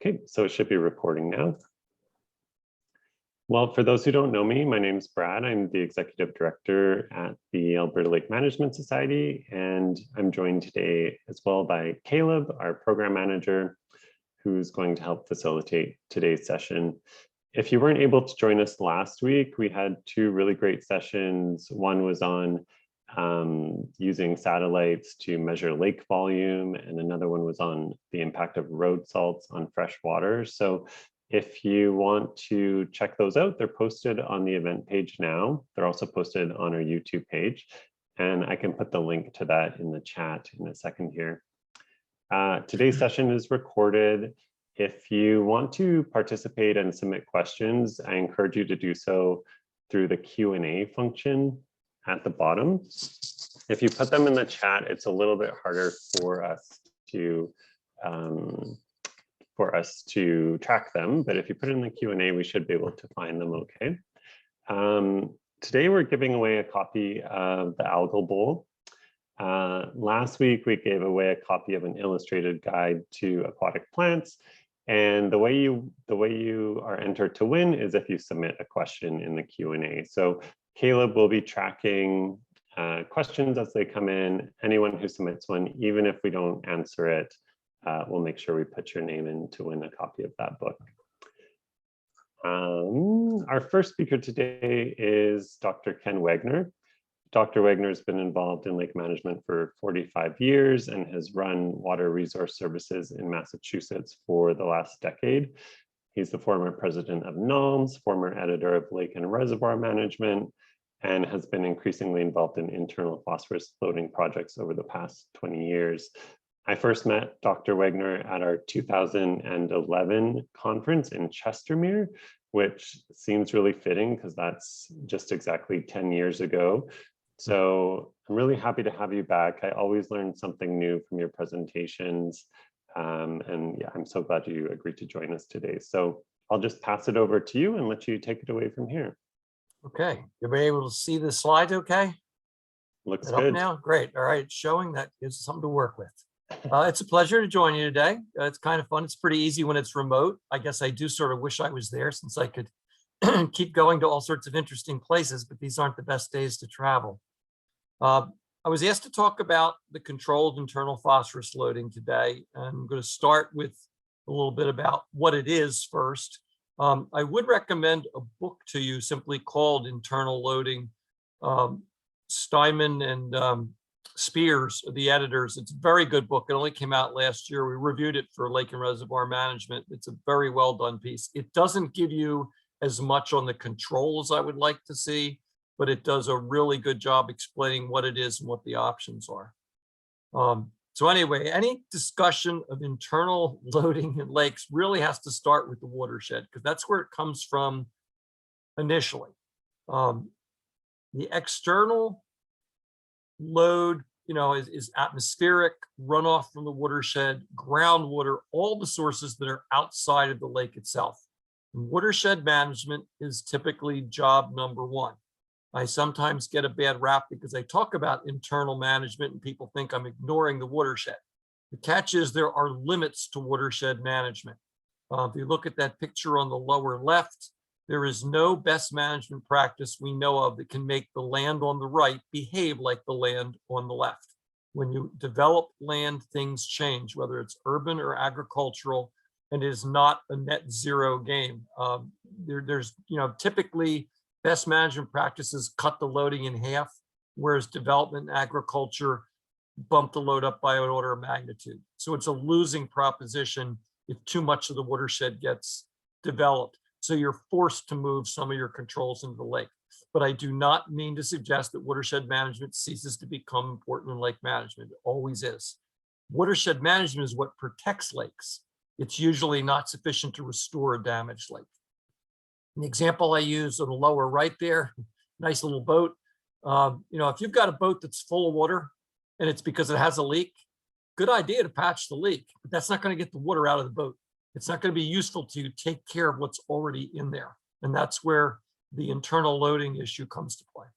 Okay, so it should be recording now. Well, for those who don't know me, my name's Brad. I'm the Executive Director at the Alberta Lake Management Society, and I'm joined today as well by Caleb, our Program Manager, who's going to help facilitate today's session. If you weren't able to join us last week, we had two really great sessions. One was on using satellites to measure lake volume, and another one was on the impact of road salts on fresh water. So if you want to check those out, they're posted on the event page now. They're also posted on our YouTube page, and I can put the link to that in the chat in a second here. Today's session is recorded. If you want to participate and submit questions, I encourage you to do so through the Q&A function at the bottom. If you put them in the chat, it's a little bit harder for us to track them, but if you put it in the Q&A, we should be able to find them okay. Today we're giving away a copy of the Algal Bowl. Last week we gave away a copy of an illustrated guide to aquatic plants, and the way you are entered to win is if you submit a question in the Q&A. So Caleb will be tracking questions as they come in. Anyone who submits one, even if we don't answer it, we'll make sure we put your name in to win a copy of that book. Our first speaker today is Dr. Ken Wagner. Dr. Wagner has been involved in lake management for 45 years and has run water resource services in Massachusetts for the last decade. He's the former president of NALMS, former editor of Lake and Reservoir Management, and has been increasingly involved in internal phosphorus floating projects over the past 20 years. I first met Dr. Wagner at our 2011 conference in Chestermere, which seems really fitting because that's just exactly 10 years ago. So I'm really happy to have you back. I always learn something new from your presentations. And yeah, I'm so glad you agreed to join us today. So I'll just pass it over to you and let you take it away from here. Okay, you'll be able to see the slides okay? Looks good. Up now? Great. All right, showing that gives something to work with. It's a pleasure to join you today. It's kind of fun. It's pretty easy when it's remote. I guess I do sort of wish I was there since I could keep going to all sorts of interesting places, but these aren't the best days to travel. I was asked to talk about the controlled internal phosphorus loading today. I'm going to start with a little bit about what it is first. I would recommend a book to you simply called Internal Loading. Steinman and Spears are the editors. It's a very good book. It only came out last year. We reviewed it for Lake and Reservoir Management. It's a very well done piece. It doesn't give you as much on the control as I would like to see, but it does a really good job explaining what it is and what the options are. So anyway, any discussion of internal loading in lakes really has to start with the watershed because that's where it comes from initially. The external load, is atmospheric, runoff from the watershed, groundwater, all the sources that are outside of the lake itself. And watershed management is typically job number one. I sometimes get a bad rap because I talk about internal management and people think I'm ignoring the watershed. The catch is there are limits to watershed management. If you look at that picture on the lower left, there is no best management practice we know of that can make the land on the right behave like the land on the left. When you develop land, things change, whether it's urban or agricultural, and it is not a net zero game. There's typically best management practices cut the loading in half, whereas development and agriculture bump the load up by an order of magnitude. So it's a losing proposition if too much of the watershed gets developed. So you're forced to move some of your controls into the lake. But I do not mean to suggest that watershed management ceases to become important in lake management. It always is. Watershed management is what protects lakes. It's usually not sufficient to restore a damaged lake. An example I use on the lower right there, nice little boat. If you've got a boat that's full of water and it's because it has a leak, good idea to patch the leak, but that's not going to get the water out of the boat. It's not going to be useful to take care of what's already in there. And that's where the internal loading issue comes to play.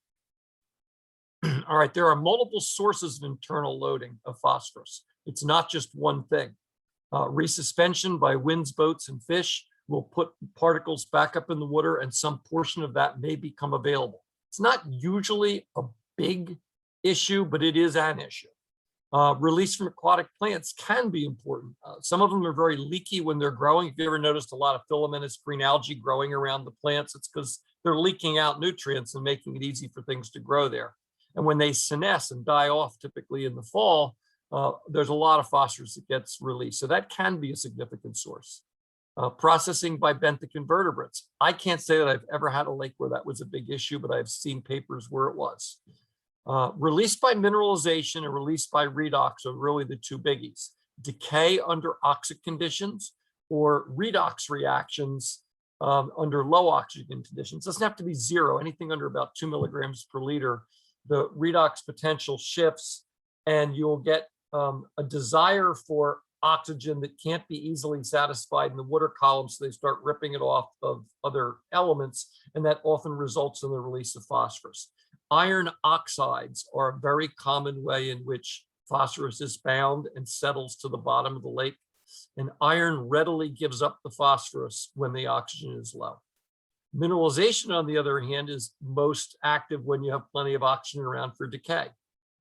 All right, there are multiple sources of internal loading of phosphorus. It's not just one thing. Resuspension by winds, boats, and fish will put particles back up in the water, and some portion of that may become available. It's not usually a big issue, but it is an issue. Release from aquatic plants can be important. Some of them are very leaky when they're growing. If you ever noticed a lot of filamentous green algae growing around the plants, it's because they're leaking out nutrients and making it easy for things to grow there. And when they senesce and die off, typically in the fall, there's a lot of phosphorus that gets released. So that can be a significant source. Processing by benthic invertebrates. I can't say that I've ever had a lake where that was a big issue, but I've seen papers where it was. Release by mineralization and release by redox are really the two biggies. Decay under oxic conditions or redox reactions under low oxygen conditions. It doesn't have to be zero, anything under about 2 milligrams per liter. The redox potential shifts and you'll get a desire for oxygen that can't be easily satisfied in the water column, so they start ripping it off of other elements, and that often results in the release of phosphorus. Iron oxides are a very common way in which phosphorus is bound and settles to the bottom of the lake, and iron readily gives up the phosphorus when the oxygen is low. Mineralization, on the other hand, is most active when you have plenty of oxygen around for decay.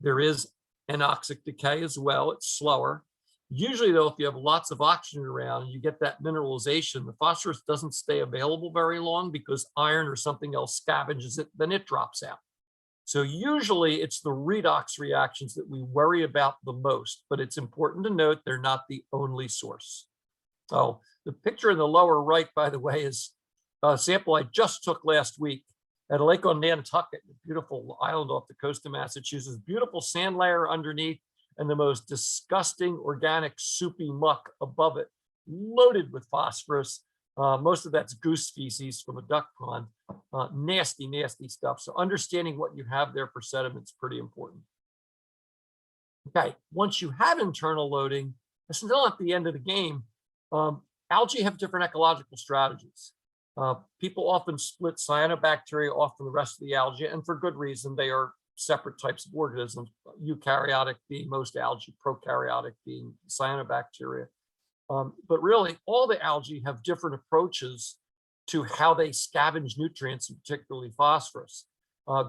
There is anoxic decay as well, it's slower. Usually though, if you have lots of oxygen around, you get that mineralization, the phosphorus doesn't stay available very long because iron or something else scavenges it, then it drops out. So usually it's the redox reactions that we worry about the most, but it's important to note they're not the only source. Oh, the picture in the lower right, by the way, is a sample I just took last week at a lake on Nantucket, a beautiful island off the coast of Massachusetts, beautiful sand layer underneath, and the most disgusting organic soupy muck above it, loaded with phosphorus. Most of that's goose feces from a duck pond. Nasty, nasty stuff. So understanding what you have there for sediment is pretty important. Okay, once you have internal loading, it's still not the end of the game. Algae have different ecological strategies. People often split cyanobacteria off from the rest of the algae, and for good reason. They are separate types of organisms, eukaryotic being most algae, prokaryotic being cyanobacteria. But really, all the algae have different approaches to how they scavenge nutrients, and particularly phosphorus.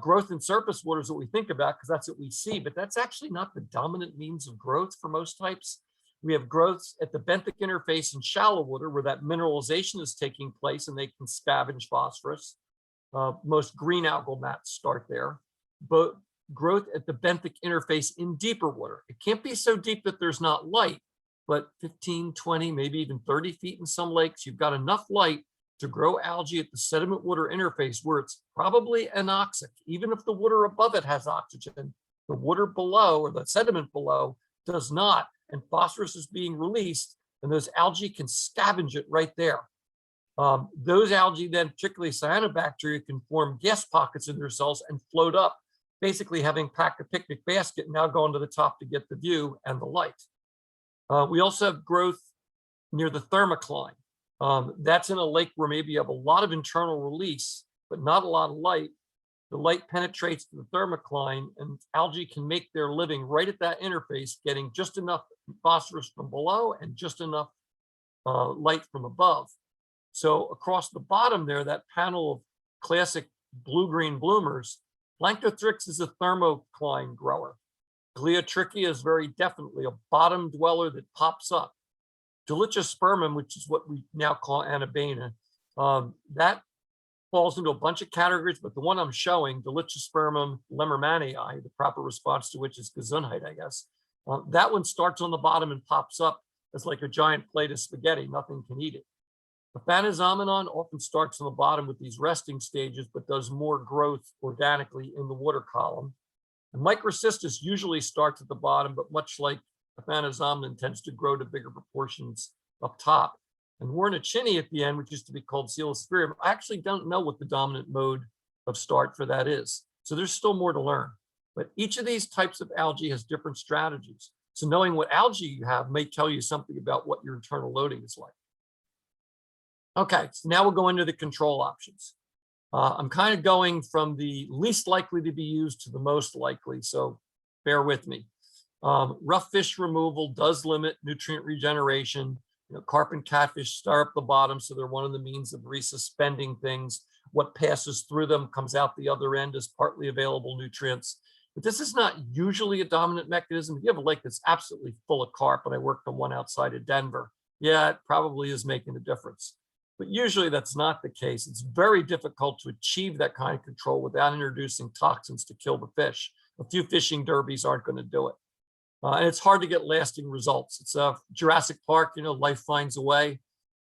Growth in surface water is what we think about because that's what we see, but that's actually not the dominant means of growth for most types. We have growths at the benthic interface in shallow water where that mineralization is taking place and they can scavenge phosphorus. Most green algal mats start there. But growth at the benthic interface in deeper water. It can't be so deep that there's not light, but 15, 20, maybe even 30 feet in some lakes, you've got enough light to grow algae at the sediment water interface where it's probably anoxic. Even if the water above it has oxygen, the water below or the sediment below does not, and phosphorus is being released, and those algae can scavenge it right there. Those algae then, particularly cyanobacteria, can form gas pockets in their cells and float up, basically having packed a picnic basket and now going to the top to get the view and the light. We also have growth near the thermocline. That's in a lake where maybe you have a lot of internal release, but not a lot of light. The light penetrates to the thermocline and algae can make their living right at that interface, getting just enough phosphorus from below and just enough light from above. So across the bottom there, that panel of classic blue-green bloomers, Planktothrix is a thermocline grower. Gliotrichia is very definitely a bottom dweller that pops up. Dolichospermum, which is what we now call Anabaena, that falls into a bunch of categories, but the one I'm showing, Dolichospermum lemmermanii, the proper response to which is Gesundheit, I guess. That one starts on the bottom and pops up as like a giant plate of spaghetti. Nothing can eat it. The Phanozomenon often starts on the bottom with these resting stages, but does more growth organically in the water column. And Microcystis usually starts at the bottom, but much like the Phanozomenon tends to grow to bigger proportions up top. And Warnachini at the end, which used to be called Coelosphaerium, I actually don't know what the dominant mode of start for that is. So there's still more to learn. But each of these types of algae has different strategies. So knowing what algae you have may tell you something about what your internal loading is like. Okay, so now we'll go into the control options. I'm kind of going from the least likely to be used to the most likely, so bear with me. Rough fish removal does limit nutrient regeneration. Carp and catfish stir up the bottom, so they're one of the means of resuspending things. What passes through them comes out the other end as partly available nutrients. But this is not usually a dominant mechanism. If you have a lake that's absolutely full of carp, and I worked on one outside of Denver, yeah, it probably is making a difference. But usually that's not the case. It's very difficult to achieve that kind of control without introducing toxins to kill the fish. A few fishing derbies aren't going to do it. And it's hard to get lasting results. It's Jurassic Park, life finds a way.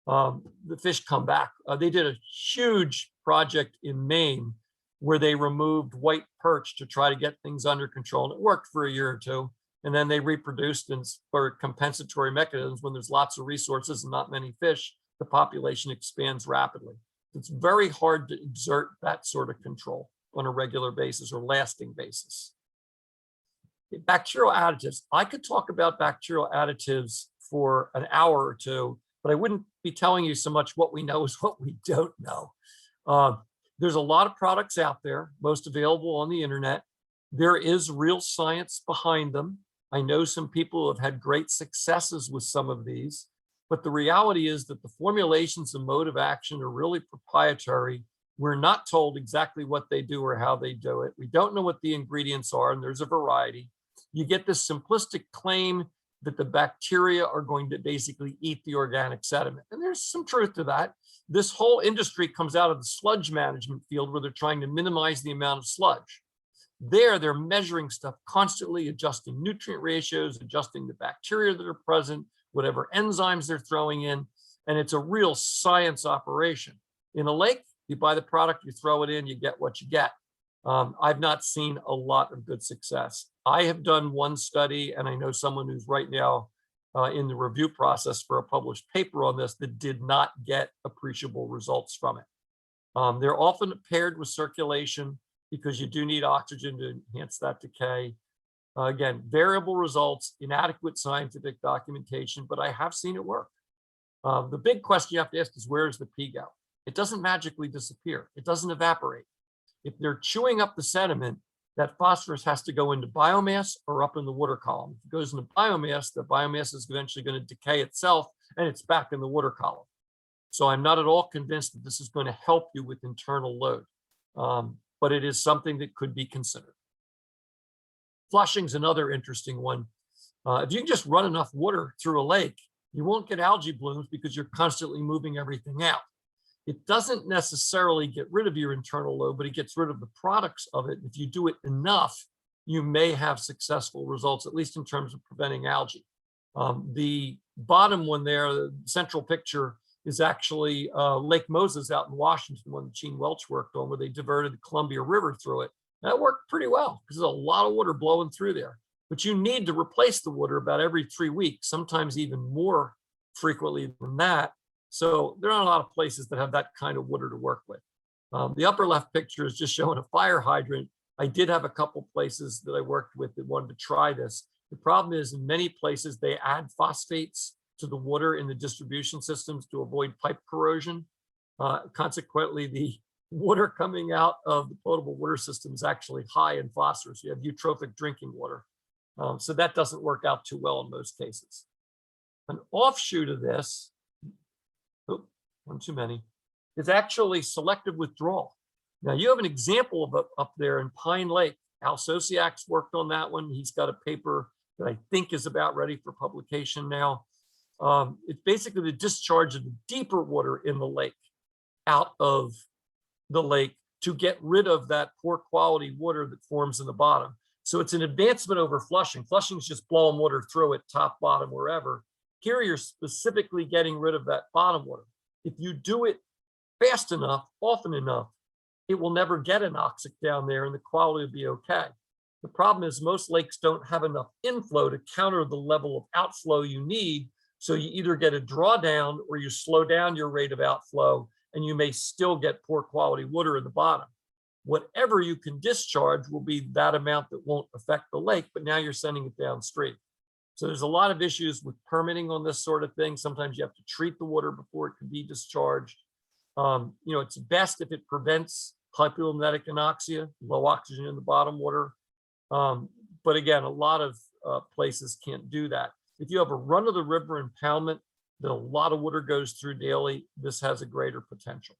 The fish come back. They did a huge project in Maine where they removed white perch to try to get things under control. And it worked for a year or two. And then they reproduced for compensatory mechanisms. When there's lots of resources and not many fish, the population expands rapidly. It's very hard to exert that sort of control on a regular basis or lasting basis. Bacterial additives. I could talk about bacterial additives for an hour or two, but I wouldn't be telling you so much what we know as what we don't know. There's a lot of products out there, most available on the internet. There is real science behind them. I know some people have had great successes with some of these, but the reality is that the formulations and mode of action are really proprietary. We're not told exactly what they do or how they do it. We don't know what the ingredients are, and there's a variety. You get this simplistic claim that the bacteria are going to basically eat the organic sediment. And there's some truth to that. This whole industry comes out of the sludge management field where they're trying to minimize the amount of sludge. They're measuring stuff constantly, adjusting nutrient ratios, adjusting the bacteria that are present, whatever enzymes they're throwing in. And it's a real science operation. In a lake, you buy the product, you throw it in, you get what you get. I've not seen a lot of good success. I have done one study, and I know someone who's right now in the review process for a published paper on this that did not get appreciable results from it. They're often paired with circulation because you do need oxygen to enhance that decay. Again, variable results, inadequate scientific documentation, but I have seen it work. The big question you have to ask is, where does the P go? It doesn't magically disappear. It doesn't evaporate. If they're chewing up the sediment, that phosphorus has to go into biomass or up in the water column. If it goes into biomass, the biomass is eventually going to decay itself and it's back in the water column. So I'm not at all convinced that this is going to help you with internal load, but it is something that could be considered. Flushing's another interesting one. If you can just run enough water through a lake, you won't get algae blooms because you're constantly moving everything out. It doesn't necessarily get rid of your internal load, but it gets rid of the products of it. If you do it enough, you may have successful results, at least in terms of preventing algae. The bottom one there, the central picture, is actually Lake Moses out in Washington, one that Gene Welch worked on, where they diverted the Columbia River through it. That worked pretty well because there's a lot of water blowing through there. But you need to replace the water about every 3 weeks, sometimes even more frequently than that. So there aren't a lot of places that have that kind of water to work with. The upper left picture is just showing a fire hydrant. I did have a couple places that I worked with that wanted to try this. The problem is in many places they add phosphates to the water in the distribution systems to avoid pipe corrosion. Consequently, the water coming out of the potable water system is actually high in phosphorus. You have eutrophic drinking water. So that doesn't work out too well in most cases. An offshoot of this, one too many, is actually selective withdrawal. Now you have an example of it up there in Pine Lake. Al Sosiak's worked on that one. He's got a paper that I think is about ready for publication now. It's basically the discharge of the deeper water in the lake out of the lake to get rid of that poor quality water that forms in the bottom. So it's an advancement over flushing. Flushing is just blowing water through it, top, bottom, wherever. Here you're specifically getting rid of that bottom water. If you do it fast enough, often enough, it will never get anoxic down there and the quality will be okay. The problem is most lakes don't have enough inflow to counter the level of outflow you need. So you either get a drawdown or you slow down your rate of outflow and you may still get poor quality water in the bottom. Whatever you can discharge will be that amount that won't affect the lake, but now you're sending it downstream. So there's a lot of issues with permitting on this sort of thing. Sometimes you have to treat the water before it can be discharged. It's best if it prevents hypomimetic anoxia, low oxygen in the bottom water. But again, a lot of places can't do that. If you have a run-of-the-river impoundment that a lot of water goes through daily, this has a greater potential.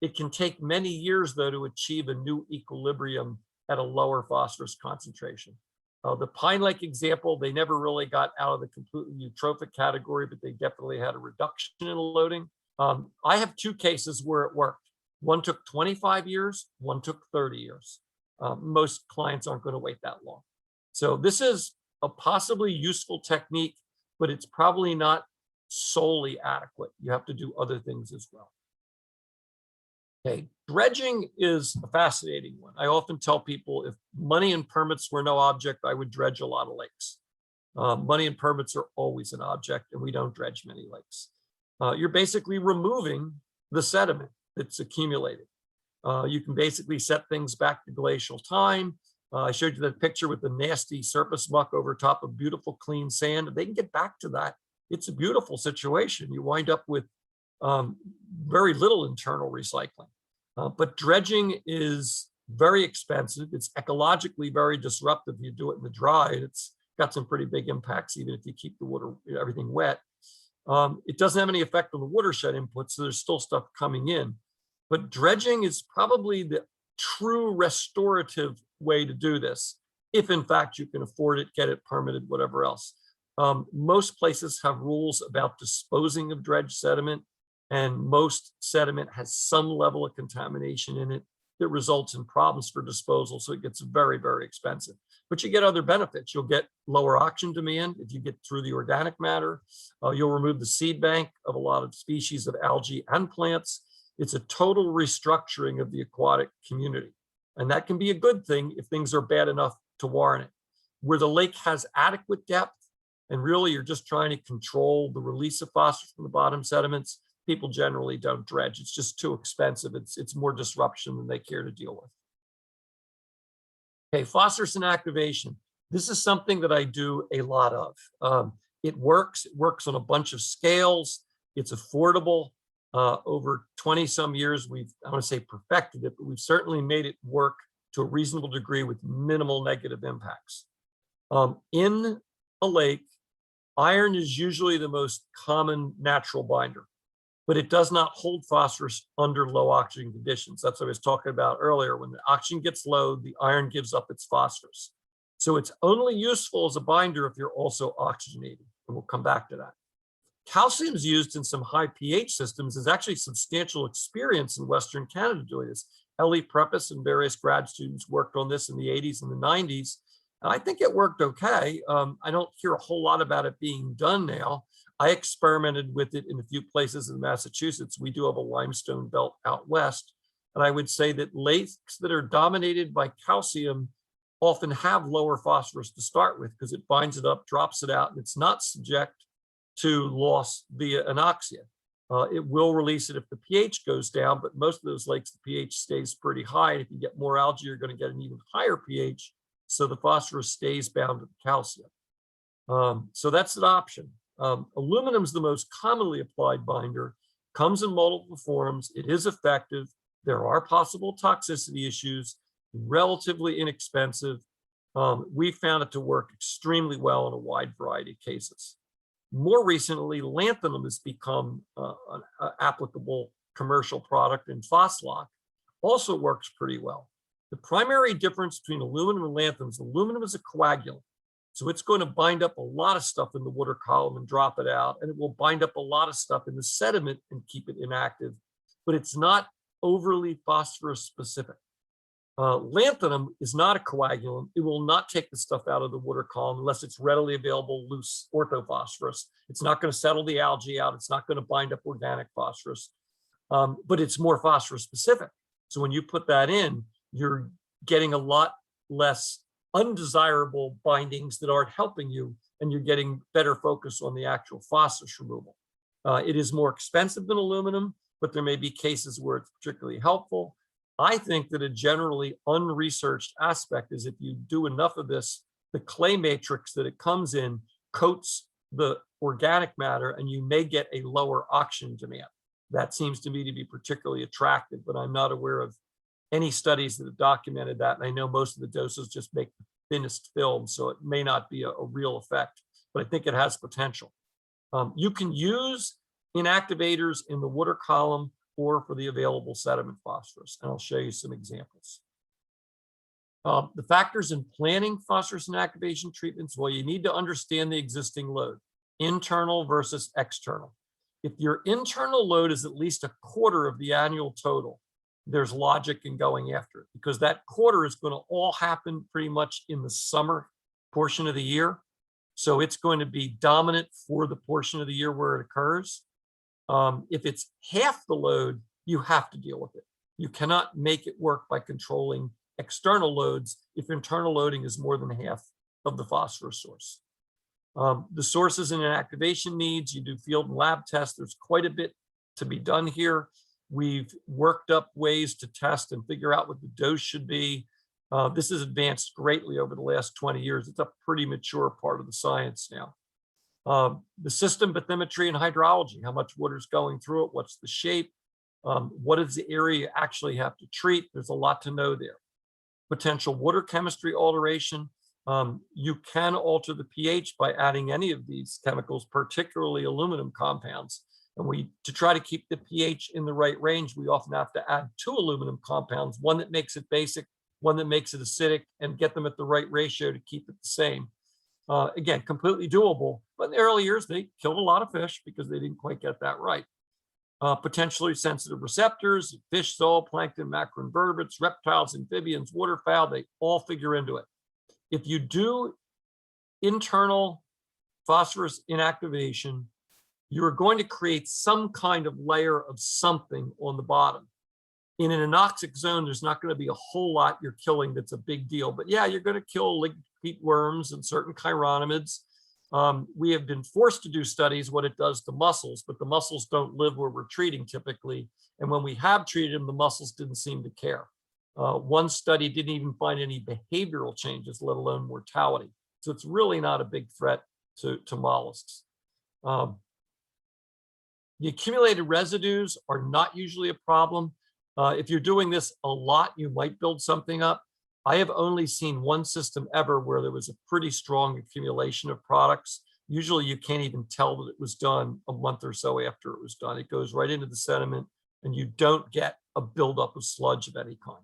It can take many years, though, to achieve a new equilibrium at a lower phosphorus concentration. The Pine Lake example, they never really got out of the completely eutrophic category, but they definitely had a reduction in loading. I have two cases where it worked. One took 25 years, one took 30 years. Most clients aren't going to wait that long. So this is a possibly useful technique, but it's probably not solely adequate. You have to do other things as well. Okay, dredging is a fascinating one. I often tell people if money and permits were no object, I would dredge a lot of lakes. Money and permits are always an object, and we don't dredge many lakes. You're basically removing the sediment that's accumulated. You can basically set things back to glacial time. I showed you that picture with the nasty surface muck over top of beautiful clean sand. If they can get back to that, it's a beautiful situation. You wind up with very little internal recycling. But dredging is very expensive. It's ecologically very disruptive. You do it in the dry, it's got some pretty big impacts, even if you keep the water, everything wet. It doesn't have any effect on the watershed input, so there's still stuff coming in. But dredging is probably the true restorative way to do this, if in fact you can afford it, get it permitted, whatever else. Most places have rules about disposing of dredged sediment, and most sediment has some level of contamination in it that results in problems for disposal, so it gets very, very expensive. But you get other benefits. You'll get lower oxygen demand if you get through the organic matter. You'll remove the seed bank of a lot of species of algae and plants. It's a total restructuring of the aquatic community. And that can be a good thing if things are bad enough to warrant it. Where the lake has adequate depth, and really you're just trying to control the release of phosphorus from the bottom sediments, people generally don't dredge. It's just too expensive. It's more disruption than they care to deal with. Okay, phosphorus inactivation. This is something that I do a lot of. It works on a bunch of scales. It's affordable. Over 20 some years, I want to say perfected it, but we've certainly made it work to a reasonable degree with minimal negative impacts. In a lake, iron is usually the most common natural binder, but it does not hold phosphorus under low oxygen conditions. That's what I was talking about earlier. When the oxygen gets low, the iron gives up its phosphorus. So it's only useful as a binder if you're also oxygenating, and we'll come back to that. Calcium is used in some high pH systems. There's actually substantial experience in Western Canada doing this. Ellie Prepis and various grad students worked on this in the 80s and the 90s. And I think it worked okay. I don't hear a whole lot about it being done now. I experimented with it in a few places in Massachusetts. We do have a limestone belt out west. And I would say that lakes that are dominated by calcium often have lower phosphorus to start with because it binds it up, drops it out, and it's not subject to loss via anoxia. It will release it if the pH goes down, but most of those lakes, the pH stays pretty high. And if you get more algae, you're going to get an even higher pH. So the phosphorus stays bound to the calcium. So that's an option. Aluminum is the most commonly applied binder, comes in multiple forms. It is effective. There are possible toxicity issues, relatively inexpensive. We found it to work extremely well in a wide variety of cases. More recently, lanthanum has become an applicable commercial product, and Phoslock also works pretty well. The primary difference between aluminum and lanthanum is aluminum is a coagulant. So it's going to bind up a lot of stuff in the water column and drop it out, and it will bind up a lot of stuff in the sediment and keep it inactive, but it's not overly phosphorus specific. Lanthanum is not a coagulant. It will not take the stuff out of the water column unless it's readily available loose orthophosphorus. It's not going to settle the algae out. It's not going to bind up organic phosphorus, but it's more phosphorus specific. So when you put that in, you're getting a lot less undesirable bindings that aren't helping you, and you're getting better focus on the actual phosphorus removal. It is more expensive than aluminum, but there may be cases where it's particularly helpful. I think that a generally unresearched aspect is if you do enough of this, the clay matrix that it comes in coats the organic matter, and you may get a lower oxygen demand. That seems to me to be particularly attractive, but I'm not aware of any studies that have documented that. And I know most of the doses just make thinnest film, so it may not be a real effect, but I think it has potential. You can use inactivators in the water column or for the available sediment phosphorus, and I'll show you some examples. The factors in planning phosphorus inactivation treatments, well, you need to understand the existing load, internal versus external. If your internal load is at least a quarter of the annual total, there's logic in going after it, because that quarter is going to all happen pretty much in the summer portion of the year. So it's going to be dominant for the portion of the year where it occurs. If it's half the load, you have to deal with it. You cannot make it work by controlling external loads if internal loading is more than half of the phosphorus source. The sources and inactivation needs, you do field and lab tests. There's quite a bit to be done here. We've worked up ways to test and figure out what the dose should be. This has advanced greatly over the last 20 years. It's a pretty mature part of the science now. The system bathymetry and hydrology, how much water is going through it, what's the shape, what is the area you actually have to treat? There's a lot to know there. Potential water chemistry alteration. You can alter the pH by adding any of these chemicals, particularly aluminum compounds. And to try to keep the pH in the right range, we often have to add 2 aluminum compounds, one that makes it basic, one that makes it acidic, and get them at the right ratio to keep it the same. Again, completely doable, but in the early years, they killed a lot of fish because they didn't quite get that right. Potentially sensitive receptors, fish, zooplankton, macroinvertebrates, reptiles, amphibians, waterfowl, they all figure into it. If you do internal phosphorus inactivation, you're going to create some kind of layer of something on the bottom. In an anoxic zone, there's not going to be a whole lot you're killing that's a big deal. But yeah, you're going to kill lignear worms and certain chironomids. We have been forced to do studies what it does to mussels, but the mussels don't live where we're treating typically. And when we have treated them, the mussels didn't seem to care. One study didn't even find any behavioral changes, let alone mortality. So it's really not a big threat to mollusks. The accumulated residues are not usually a problem. If you're doing this a lot, you might build something up. I have only seen one system ever where there was a pretty strong accumulation of products. Usually you can't even tell that it was done a month or so after it was done. It goes right into the sediment and you don't get a buildup of sludge of any kind.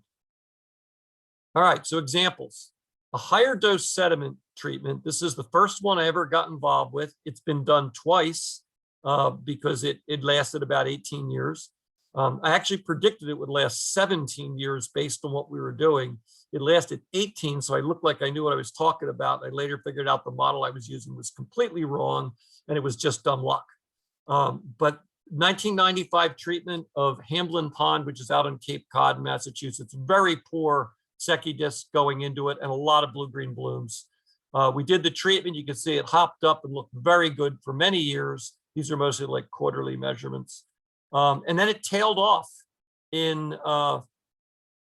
All right, so examples. A higher dose sediment treatment. This is the first one I ever got involved with. It's been done twice because it lasted about 18 years. I actually predicted it would last 17 years based on what we were doing. It lasted 18, so I looked like I knew what I was talking about. I later figured out the model I was using was completely wrong, and it was just dumb luck. But 1995 treatment of Hamblin Pond, which is out on Cape Cod, Massachusetts, very poor Secchi disc going into it and a lot of blue-green blooms. We did the treatment. You can see it hopped up and looked very good for many years. These are mostly like quarterly measurements. And then it tailed off in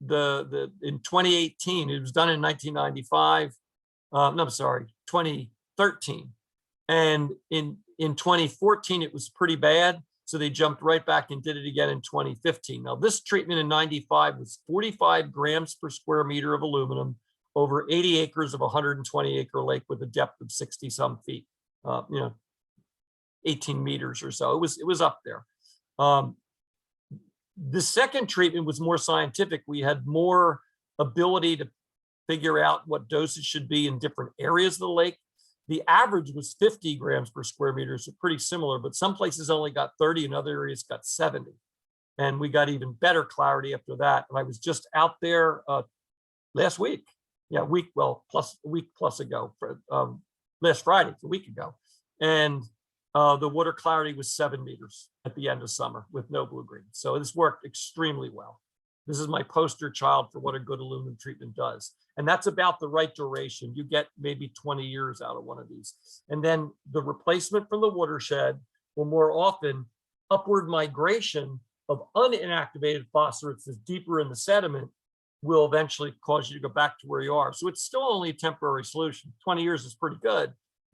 in 2018. It was done in 1995. No, I'm sorry, 2013. And in 2014, it was pretty bad. So they jumped right back and did it again in 2015. Now, this treatment in 95 was 45 grams per square meter of aluminum over 80 acres of a 120-acre lake with a depth of 60 some feet, 18 meters or so. It was up there. The second treatment was more scientific. We had more ability to figure out what doses should be in different areas of the lake. The average was 50 grams per square meter, so pretty similar, but some places only got 30 and other areas got 70. And we got even better clarity after that. And I was just out there last week. Yeah, a week plus ago, last Friday, a week ago. And the water clarity was 7 meters at the end of summer with no blue-green. So this worked extremely well. This is my poster child for what a good aluminum treatment does. And that's about the right duration. You get maybe 20 years out of one of these. And then the replacement from the watershed, or more often, upward migration of uninactivated phosphorus is deeper in the sediment, will eventually cause you to go back to where you are. So it's still only a temporary solution. 20 years is pretty good.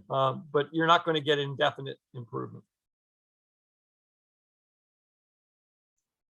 But you're not going to get indefinite improvement.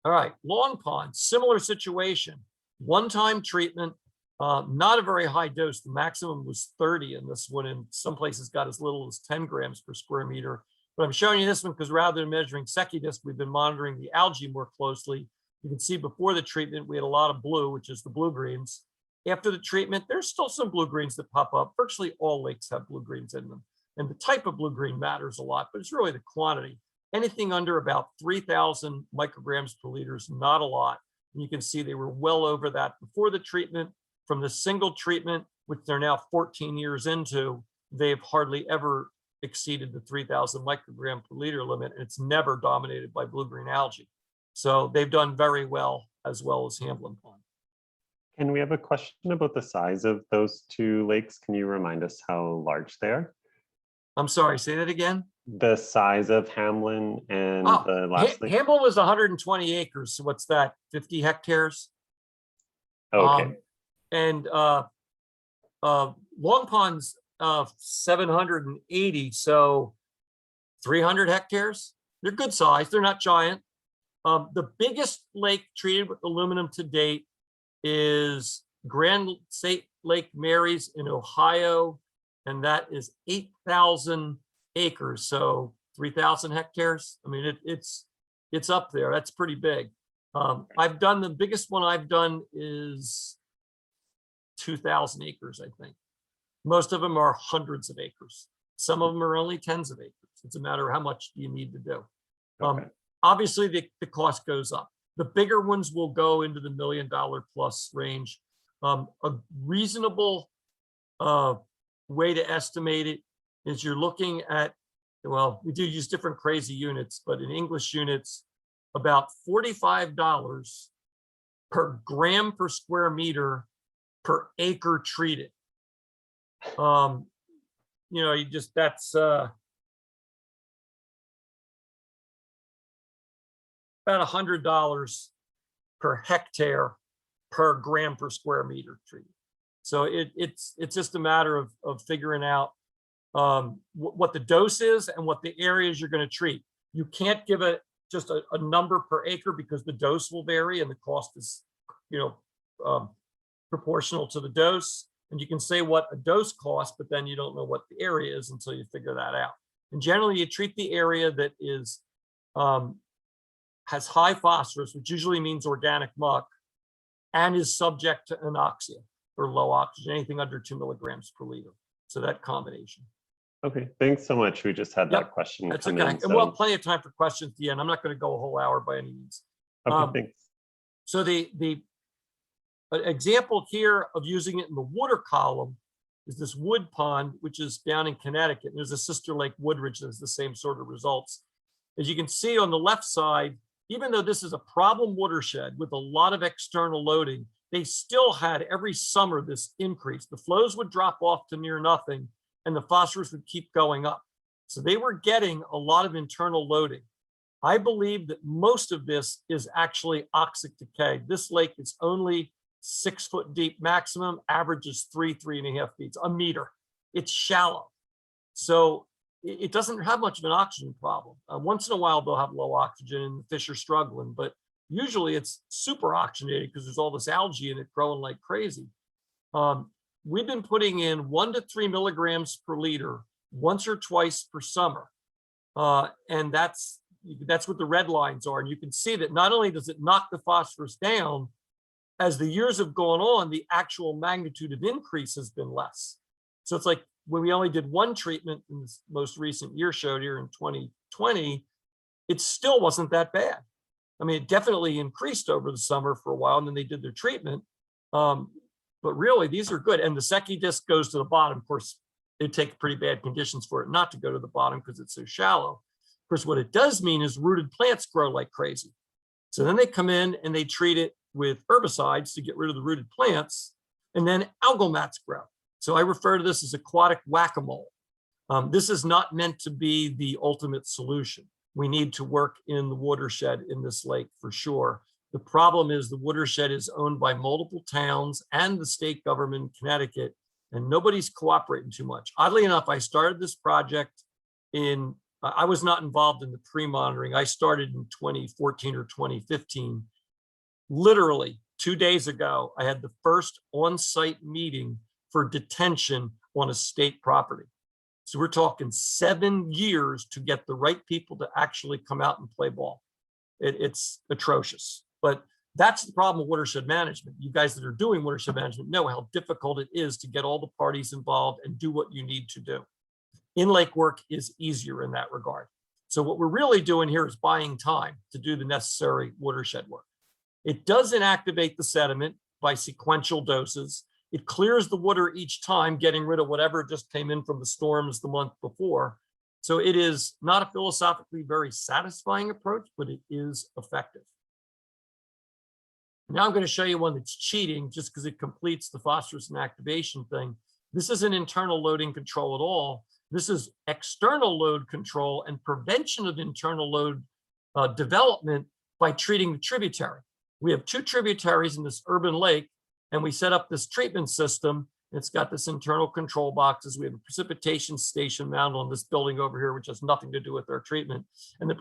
All right, Long Pond, similar situation. One-time treatment, Not a very high dose. The maximum was 30 in this one, and some places got as little as 10 grams per square meter. But I'm showing you this one because rather than measuring Secudis, we've been monitoring the algae more closely. You can see before the treatment, we had a lot of blue, which is the blue-greens. After the treatment, there's still some blue-greens that pop up. Virtually all lakes have blue-greens in them. And the type of blue-green matters a lot, but it's really the quantity. Anything under about 3,000 micrograms per liter is not a lot. And you can see they were well over that before the treatment. From the single treatment, which they're now 14 years into, they've hardly ever exceeded the 3,000 microgram per liter limit, and it's never dominated by blue-green algae. So they've done very well as Hamblin Pond. And we have a question about the size of those two lakes. Can you remind us how large they are? I'm sorry, say that again. The size of Hamblin and the last lake? Hamblin was 120 acres. So what's that, 50 hectares? Okay. And Long Pond's 780, so 300 hectares. They're good size. They're not giant. The biggest lake treated with aluminum to date is Grand State Lake Mary's in Ohio, and that is 8,000 acres, so 3,000 hectares. I mean, it's up there. That's pretty big. I've done the biggest one I've done is 2,000 acres, I think. Most of them are hundreds of acres. Some of them are only tens of acres. It's a matter of how much do you need to do. Okay. Obviously, the cost goes up. The bigger ones will go into the $1 million plus range. A reasonable way to estimate it is you're looking at, well, we do use different crazy units, but in English units, about $45 per gram per square meter per acre treated. You just, that's about $100 per hectare per gram per square meter treated. So it's just a matter of figuring out what the dose is and what the areas you're going to treat. You can't give it just a number per acre because the dose will vary and the cost is, proportional to the dose. And you can say what a dose costs, but then you don't know what the area is until you figure that out. And generally, you treat the area that is has high phosphorus, which usually means organic muck, and is subject to anoxia or low oxygen, anything under 2 milligrams per liter. So that combination. Okay, thanks so much. We just had that question. That's come okay. in, And we'll have plenty of time for questions at the end. I'm not going to go a whole hour by any means. Okay, thanks. So the example here of using it in the water column is this Wood Pond, which is down in Connecticut. And there's a sister lake, Woodridge, that has the same sort of results. As you can see on the left side, even though this is a problem watershed with a lot of external loading, they still had every summer this increase. The flows would drop off to near nothing and the phosphorus would keep going up. So they were getting a lot of internal loading. I believe that most of this is actually oxic decay. This lake is only 6 foot deep maximum, average is 3.5 feet, a meter. It's shallow. So it doesn't have much of an oxygen problem. Once in a while, they'll have low oxygen and the fish are struggling, but usually it's super oxygenated because there's all this algae in it growing like crazy. We've been putting in 1 to 3 milligrams per liter once or twice per summer. And that's what the red lines are. And you can see that not only does it knock the phosphorus down, as the years have gone on, the actual magnitude of increase has been less. So it's like when we only did one treatment in this most recent year showed here in 2020, it still wasn't that bad. I mean, it definitely increased over the summer for a while, and then they did their treatment. But really, these are good. And the Secchi disc goes to the bottom. Of course, it'd take pretty bad conditions for it not to go to the bottom because it's so shallow. Of course, what it does mean is rooted plants grow like crazy. So then they come in and they treat it with herbicides to get rid of the rooted plants, and then algal mats grow. So I refer to this as aquatic whack-a-mole. This is not meant to be the ultimate solution. We need to work in the watershed in this lake for sure. The problem is the watershed is owned by multiple towns and the state government in Connecticut, and nobody's cooperating too much. Oddly enough, I started this project I was not involved in the pre-monitoring. I started in 2014 or 2015. Literally 2 days ago, I had the first on-site meeting for detention on a state property. So we're talking 7 years to get the right people to actually come out and play ball. It's atrocious, but that's the problem with watershed management. You guys that are doing watershed management know how difficult it is to get all the parties involved and do what you need to do. In-lake work is easier in that regard. So what we're really doing here is buying time to do the necessary watershed work. It does inactivate the sediment by sequential doses. It clears the water each time, getting rid of whatever just came in from the storms the month before. So it is not a philosophically very satisfying approach, but it is effective. Now I'm going to show you one that's cheating just because it completes the phosphorus inactivation thing. This isn't internal loading control at all. This is external load control and prevention of internal load development by treating the tributary. We have 2 tributaries in this urban lake, and we set up this treatment system. It's got this internal control boxes. We have a precipitation station mounted on this building over here, which has nothing to do with our treatment. And the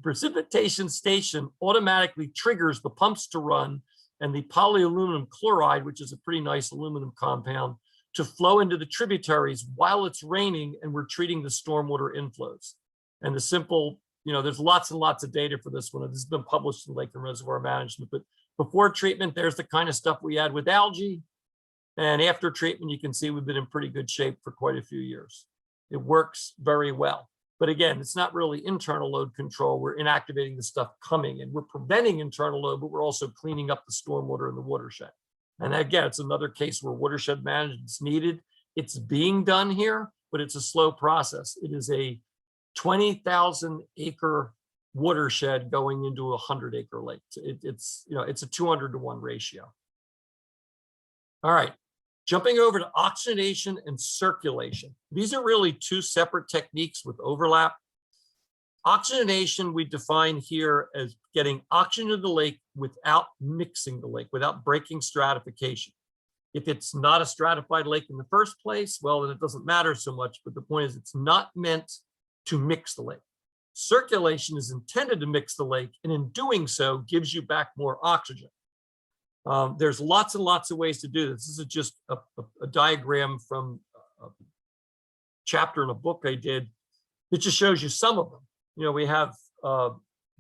precipitation station automatically triggers the pumps to run and the polyaluminum chloride, which is a pretty nice aluminum compound, to flow into the tributaries while it's raining and we're treating the stormwater inflows. And the simple, there's lots and lots of data for this one. This has been published in Lake and Reservoir Management, but before treatment, there's the kind of stuff we had with algae. And after treatment, you can see we've been in pretty good shape for quite a few years. It works very well. But again, it's not really internal load control. We're inactivating the stuff coming, and we're preventing internal load, but we're also cleaning up the stormwater in the watershed. And again, it's another case where watershed management is needed. It's being done here, but it's a slow process. It is a 20,000 acre watershed going into a 100-acre lake. It's a 200-to-1 ratio. All right, jumping over to oxidation and circulation. These are really 2 separate techniques with overlap. Oxidation we define here as getting oxygen to the lake without mixing the lake, without breaking stratification. If it's not a stratified lake in the first place, well, then it doesn't matter so much, but the point is it's not meant to mix the lake. Circulation is intended to mix the lake, and in doing so, gives you back more oxygen. There's lots and lots of ways to do this. This is just a diagram from a chapter in a book I did that just shows you some of them. We have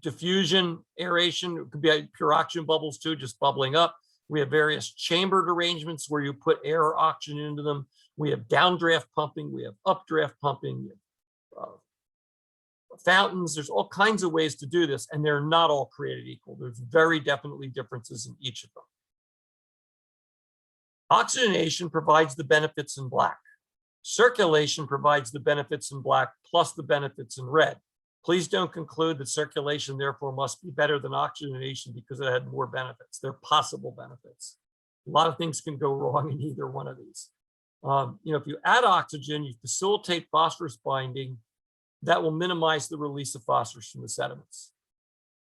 diffusion, aeration. It could be pure oxygen bubbles too, just bubbling up. We have various chambered arrangements where you put air or oxygen into them. We have downdraft pumping. We have updraft pumping. Fountains. There's all kinds of ways to do this, and they're not all created equal. There's very definitely differences in each of them. Oxygenation provides the benefits in black. Circulation provides the benefits in black plus the benefits in red. Please don't conclude that circulation therefore must be better than oxygenation because it had more benefits. They're possible benefits. A lot of things can go wrong in either one of these. If you add oxygen, you facilitate phosphorus binding. That will minimize the release of phosphorus from the sediments.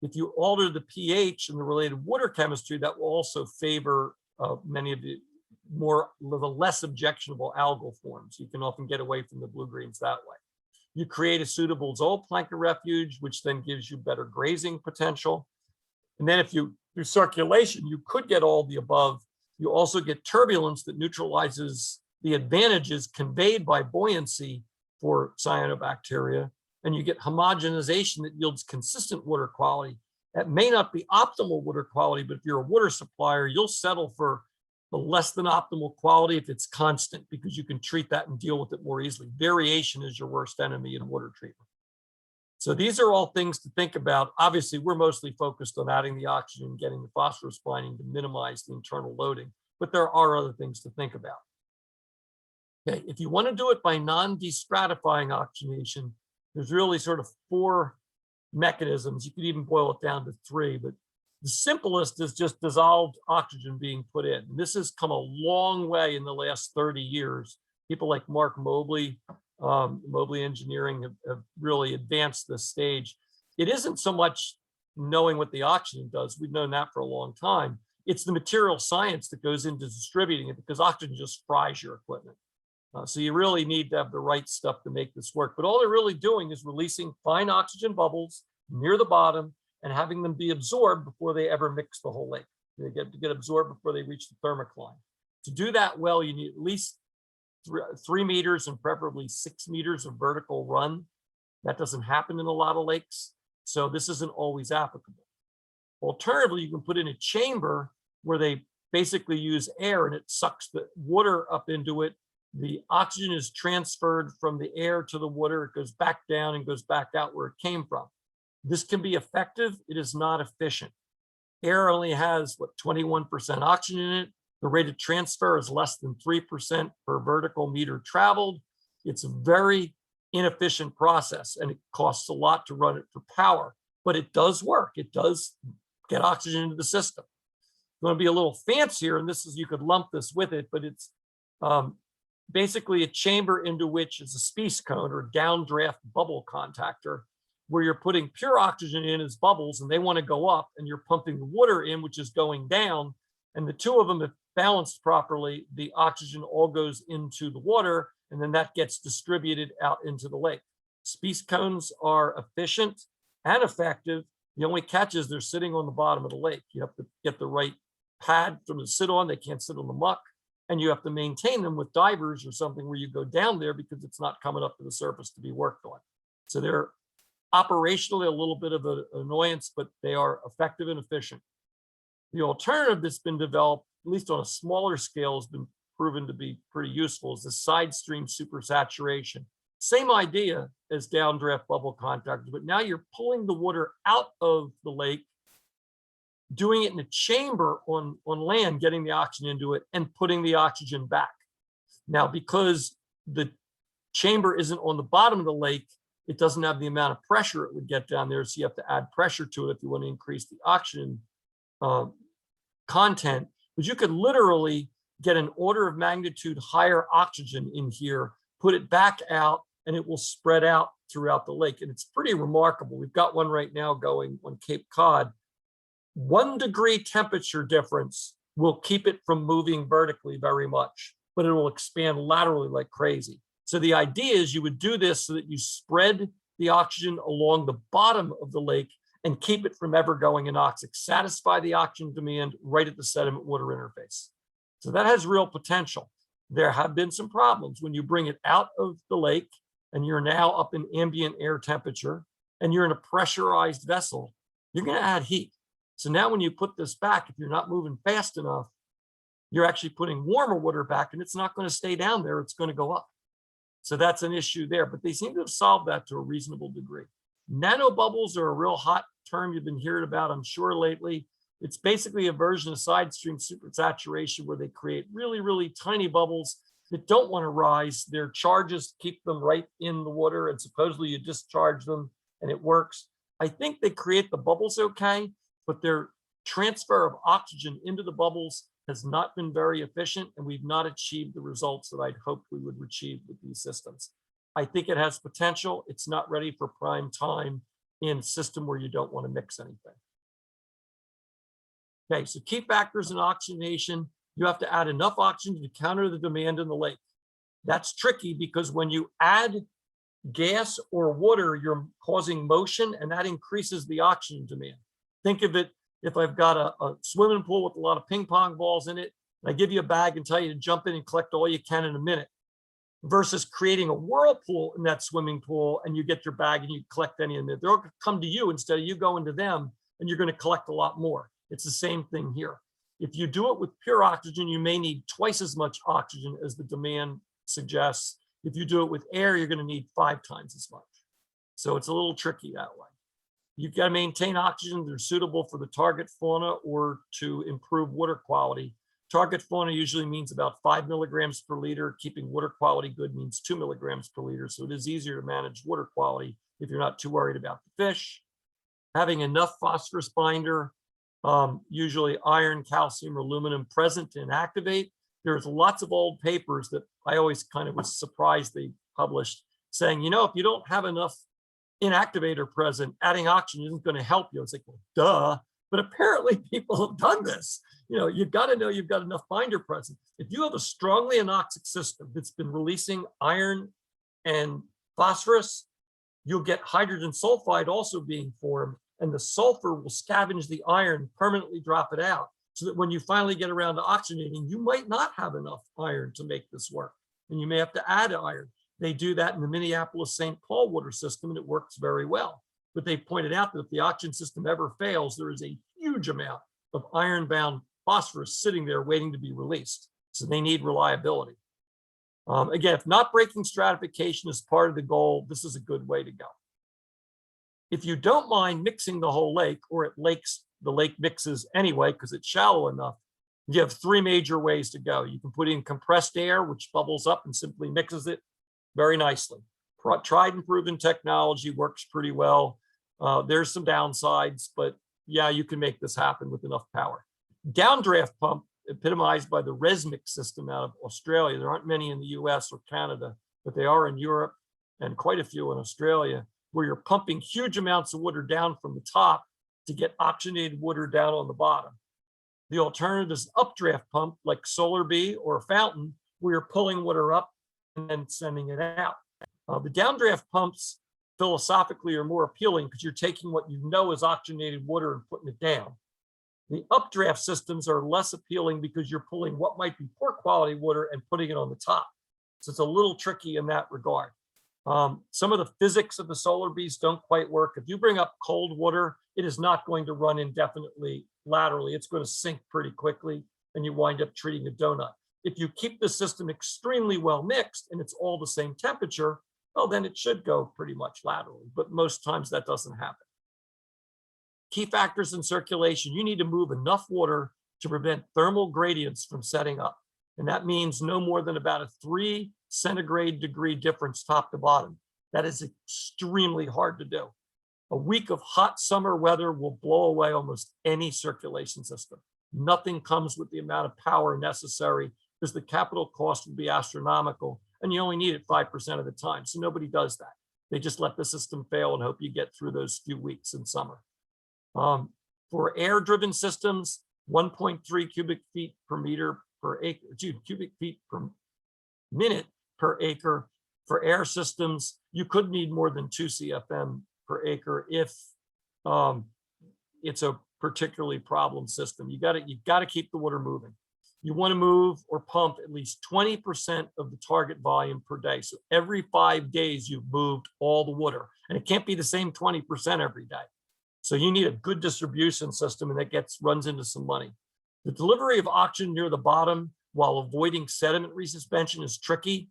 If you alter the pH and the related water chemistry, that will also favor many of the less objectionable algal forms. You can often get away from the blue-greens that way. You create a suitable zooplankton refuge, which then gives you better grazing potential. And then if you do circulation, you could get all the above. You also get turbulence that neutralizes the advantages conveyed by buoyancy for cyanobacteria, and you get homogenization that yields consistent water quality. That may not be optimal water quality, but if you're a water supplier, you'll settle for the less than optimal quality if it's constant, because you can treat that and deal with it more easily. Variation is your worst enemy in water treatment. So these are all things to think about. Obviously, we're mostly focused on adding the oxygen, getting the phosphorus binding to minimize the internal loading, but there are other things to think about. Okay, if you want to do it by non-destratifying oxygenation, there's really sort of 4 mechanisms. You could even boil it down to 3, but the simplest is just dissolved oxygen being put in. And this has come a long way in the last 30 years. People like Mark Mobley, Mobley Engineering have really advanced this stage. It isn't so much knowing what the oxygen does. We've known that for a long time. It's the material science that goes into distributing it, because oxygen just fries your equipment. So you really need to have the right stuff to make this work. But all they're really doing is releasing fine oxygen bubbles near the bottom and having them be absorbed before they ever mix the whole lake. They get absorbed before they reach the thermocline. To do that well, you need at least 3 meters and preferably 6 meters of vertical run. That doesn't happen in a lot of lakes, so this isn't always applicable. Alternatively, you can put in a chamber where they basically use air and it sucks the water up into it. The oxygen is transferred from the air to the water. It goes back down and goes back out where it came from. This can be effective. It is not efficient. Air only has, 21% oxygen in it. The rate of transfer is less than 3% per vertical meter traveled. It's a very inefficient process, and it costs a lot to run it for power, but it does work. It does get oxygen into the system. You want to be a little fancier, and this is, you could lump this with it, but it's basically a chamber into which is a species cone or downdraft bubble contactor, where you're putting pure oxygen in as bubbles and they want to go up, and you're pumping the water in, which is going down. And the two of them, if balanced properly, the oxygen all goes into the water, and then that gets distributed out into the lake. Species cones are efficient and effective. The only catch is they're sitting on the bottom of the lake. You have to get the right pad for them to sit on. They can't sit on the muck. And you have to maintain them with divers or something where you go down there because it's not coming up to the surface to be worked on. So they're operationally a little bit of an annoyance, but they are effective and efficient. The alternative that's been developed, at least on a smaller scale, has been proven to be pretty useful, is the side stream supersaturation. Same idea as downdraft bubble contactors, but now you're pulling the water out of the lake, doing it in a chamber on land, getting the oxygen into it, and putting the oxygen back. Now, because the chamber isn't on the bottom of the lake, it doesn't have the amount of pressure it would get down there, so you have to add pressure to it if you want to increase the oxygen content. But you could literally get an order of magnitude higher oxygen in here, put it back out, and it will spread out throughout the lake. And it's pretty remarkable. We've got one right now going on Cape Cod. 1 degree temperature difference will keep it from moving vertically very much, but it will expand laterally like crazy. So the idea is you would do this so that you spread the oxygen along the bottom of the lake and keep it from ever going anoxic, satisfy the oxygen demand right at the sediment water interface. So that has real potential. There have been some problems when you bring it out of the lake and you're now up in ambient air temperature and you're in a pressurized vessel, you're going to add heat. So now when you put this back, if you're not moving fast enough, you're actually putting warmer water back, and it's not going to stay down there. It's going to go up. So that's an issue there, but they seem to have solved that to a reasonable degree. Nano bubbles are a real hot term you've been hearing about, I'm sure, lately. It's basically a version of side stream supersaturation where they create really, really tiny bubbles that don't want to rise. Their charges keep them right in the water, and supposedly you discharge them and it works. I think they create the bubbles okay, but their transfer of oxygen into the bubbles has not been very efficient, and we've not achieved the results that I'd hoped we would achieve with these systems. I think it has potential. It's not ready for prime time in a system where you don't want to mix anything. Okay, so key factors in oxygenation, you have to add enough oxygen to counter the demand in the lake. That's tricky because when you add gas or water, you're causing motion, and that increases the oxygen demand. Think of it, if I've got a swimming pool with a lot of ping pong balls in it, and I give you a bag and tell you to jump in and collect all you can in a minute, versus creating a whirlpool in that swimming pool and you get your bag and you collect any in a minute. They're all going to come to you instead of you going to them, and you're going to collect a lot more. It's the same thing here. If you do it with pure oxygen, you may need twice as much oxygen as the demand suggests. If you do it with air, you're going to need 5 times as much. So it's a little tricky that way. You've got to maintain oxygen that are suitable for the target fauna or to improve water quality. Target fauna usually means about 5 milligrams per liter. Keeping water quality good means 2 milligrams per liter. So it is easier to manage water quality if you're not too worried about the fish. Having enough phosphorus binder, usually iron, calcium, or aluminum present to inactivate. There's lots of old papers that I always kind of was surprised they published saying, you know, if you don't have enough inactivator present, adding oxygen isn't going to help you. It's like, well, duh. But apparently people have done this. You know, you've got to know you've got enough binder present. If you have a strongly anoxic system that's been releasing iron and phosphorus, you'll get hydrogen sulfide also being formed. and the sulfur will scavenge the iron, permanently drop it out, so that when you finally get around to oxygenating, you might not have enough iron to make this work, and you may have to add iron. They do that in the Minneapolis-St. Paul water system, and it works very well. But they pointed out that if the oxygen system ever fails, there is a huge amount of iron-bound phosphorus sitting there waiting to be released. So they need reliability. Again, if not breaking stratification is part of the goal, this is a good way to go. If you don't mind mixing the whole lake, or the lake mixes anyway because it's shallow enough, you have three major ways to go. You can put in compressed air, which bubbles up and simply mixes it very nicely. Tried and proven technology, works pretty well. There's some downsides, but yeah, you can make this happen with enough power. Downdraft pump, epitomized by the ResMix system out of Australia. There aren't many in the US or Canada, but they are in Europe and quite a few in Australia, where you're pumping huge amounts of water down from the top to get oxygenated water down on the bottom. The alternative is updraft pump like Solar Bee or a fountain, where you're pulling water up and then sending it out. The downdraft pumps philosophically are more appealing because you're taking what you know is oxygenated water and putting it down. The updraft systems are less appealing because you're pulling what might be poor quality water and putting it on the top. So it's a little tricky in that regard. Some of the physics of the Solar Bees don't quite work. If you bring up cold water, it is not going to run indefinitely laterally. It's going to sink pretty quickly and you wind up treating a donut. If you keep the system extremely well mixed and it's all the same temperature, well, then it should go pretty much laterally, but most times that doesn't happen. Key factors in circulation, you need to move enough water to prevent thermal gradients from setting up. And that means no more than about a 3 centigrade degree difference top to bottom. That is extremely hard to do. A week of hot summer weather will blow away almost any circulation system. Nothing comes with the amount of power necessary because the capital cost will be astronomical and you only need it 5% of the time. So nobody does that. They just let the system fail and hope you get through those few weeks in summer. For air-driven systems, 1.3 cubic feet per meter per acre, cubic feet per minute per acre. For air systems, you could need more than 2 CFM per acre if it's a particularly problem system. You got to keep the water moving. You want to move or pump at least 20% of the target volume per day. So every 5 days, you've moved all the water, and it can't be the same 20% every day. So you need a good distribution system, and that runs into some money. The delivery of oxygen near the bottom while avoiding sediment resuspension is tricky.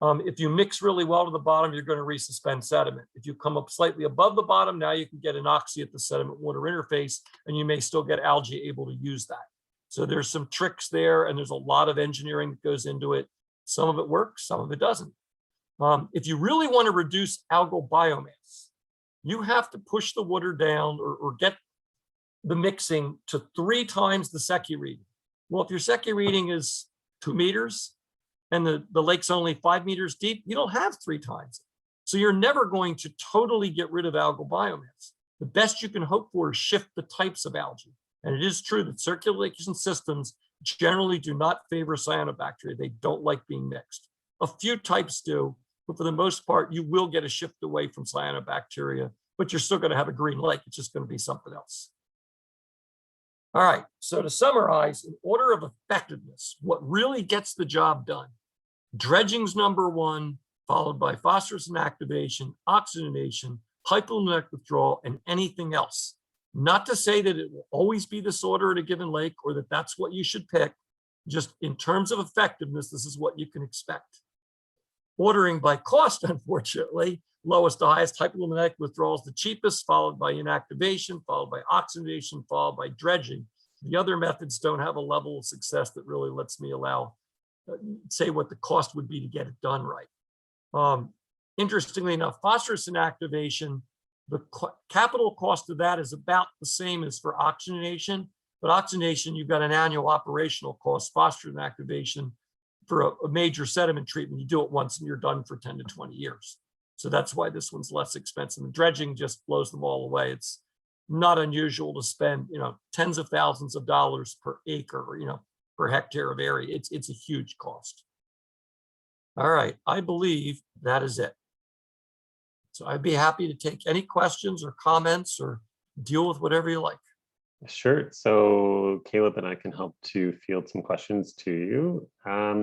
If you mix really well to the bottom, you're going to resuspend sediment. If you come up slightly above the bottom, now you can get an oxy at the sediment water interface, and you may still get algae able to use that. So there's some tricks there, and there's a lot of engineering that goes into it. Some of it works, some of it doesn't. If you really want to reduce algal biomass, you have to push the water down or get the mixing to 3 times the Secchi reading. Well, if your Secchi reading is 2 meters and the lake's only 5 meters deep, you don't have 3 times. So you're never going to totally get rid of algal biomass. The best you can hope for is shift the types of algae. And it is true that circulation systems generally do not favor cyanobacteria. They don't like being mixed. A few types do, but for the most part, you will get a shift away from cyanobacteria, but you're still going to have a green lake. It's just going to be something else. All right, so to summarize, in order of effectiveness, what really gets the job done? Dredging's #1, followed by phosphorus inactivation, oxidation, hypolymeric withdrawal, and anything else. Not to say that it will always be this order at a given lake or that that's what you should pick. Just in terms of effectiveness, this is what you can expect. Ordering by cost, unfortunately, lowest to highest, hypolymeric withdrawal is the cheapest, followed by inactivation, followed by oxidation, followed by dredging. The other methods don't have a level of success that really lets me say what the cost would be to get it done right. Interestingly enough, phosphorus inactivation, the capital cost of that is about the same as for oxygenation, but oxygenation, you've got an annual operational cost. Phosphorus inactivation, for a major sediment treatment, you do it once and you're done for 10 to 20 years. So that's why this one's less expensive. And dredging just blows them all away. It's not unusual to spend, tens of thousands of dollars per acre, per hectare of area. It's a huge cost. All right, I believe that is it. So I'd be happy to take any questions or comments or deal with whatever you like. Sure. So Caleb and I can help to field some questions to you.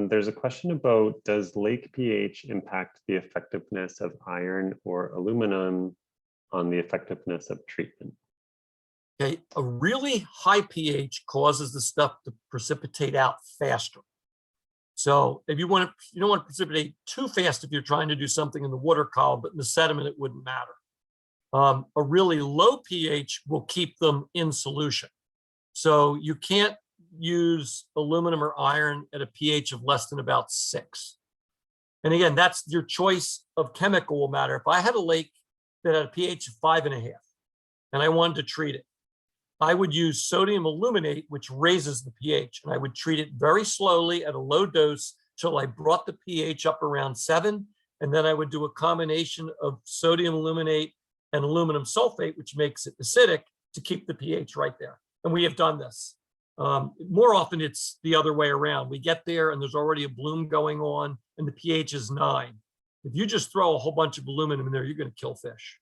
There's a question about, does lake pH impact the effectiveness of iron or aluminum on the effectiveness of treatment? Okay, a really high pH causes the stuff to precipitate out faster. So if you don't want to precipitate too fast if you're trying to do something in the water column, but in the sediment, it wouldn't matter. A really low pH will keep them in solution. So you can't use aluminum or iron at a pH of less than about 6. And again, that's your choice of chemical will matter. If I had a lake that had a pH of 5.5 and I wanted to treat it, I would use sodium aluminate, which raises the pH, and I would treat it very slowly at a low dose till I brought the pH up around 7. And then I would do a combination of sodium aluminate and aluminum sulfate, which makes it acidic, to keep the pH right there. And we have done this. More often it's the other way around. We get there and there's already a bloom going on and the pH is 9. If you just throw a whole bunch of aluminum in there, you're going to kill fish.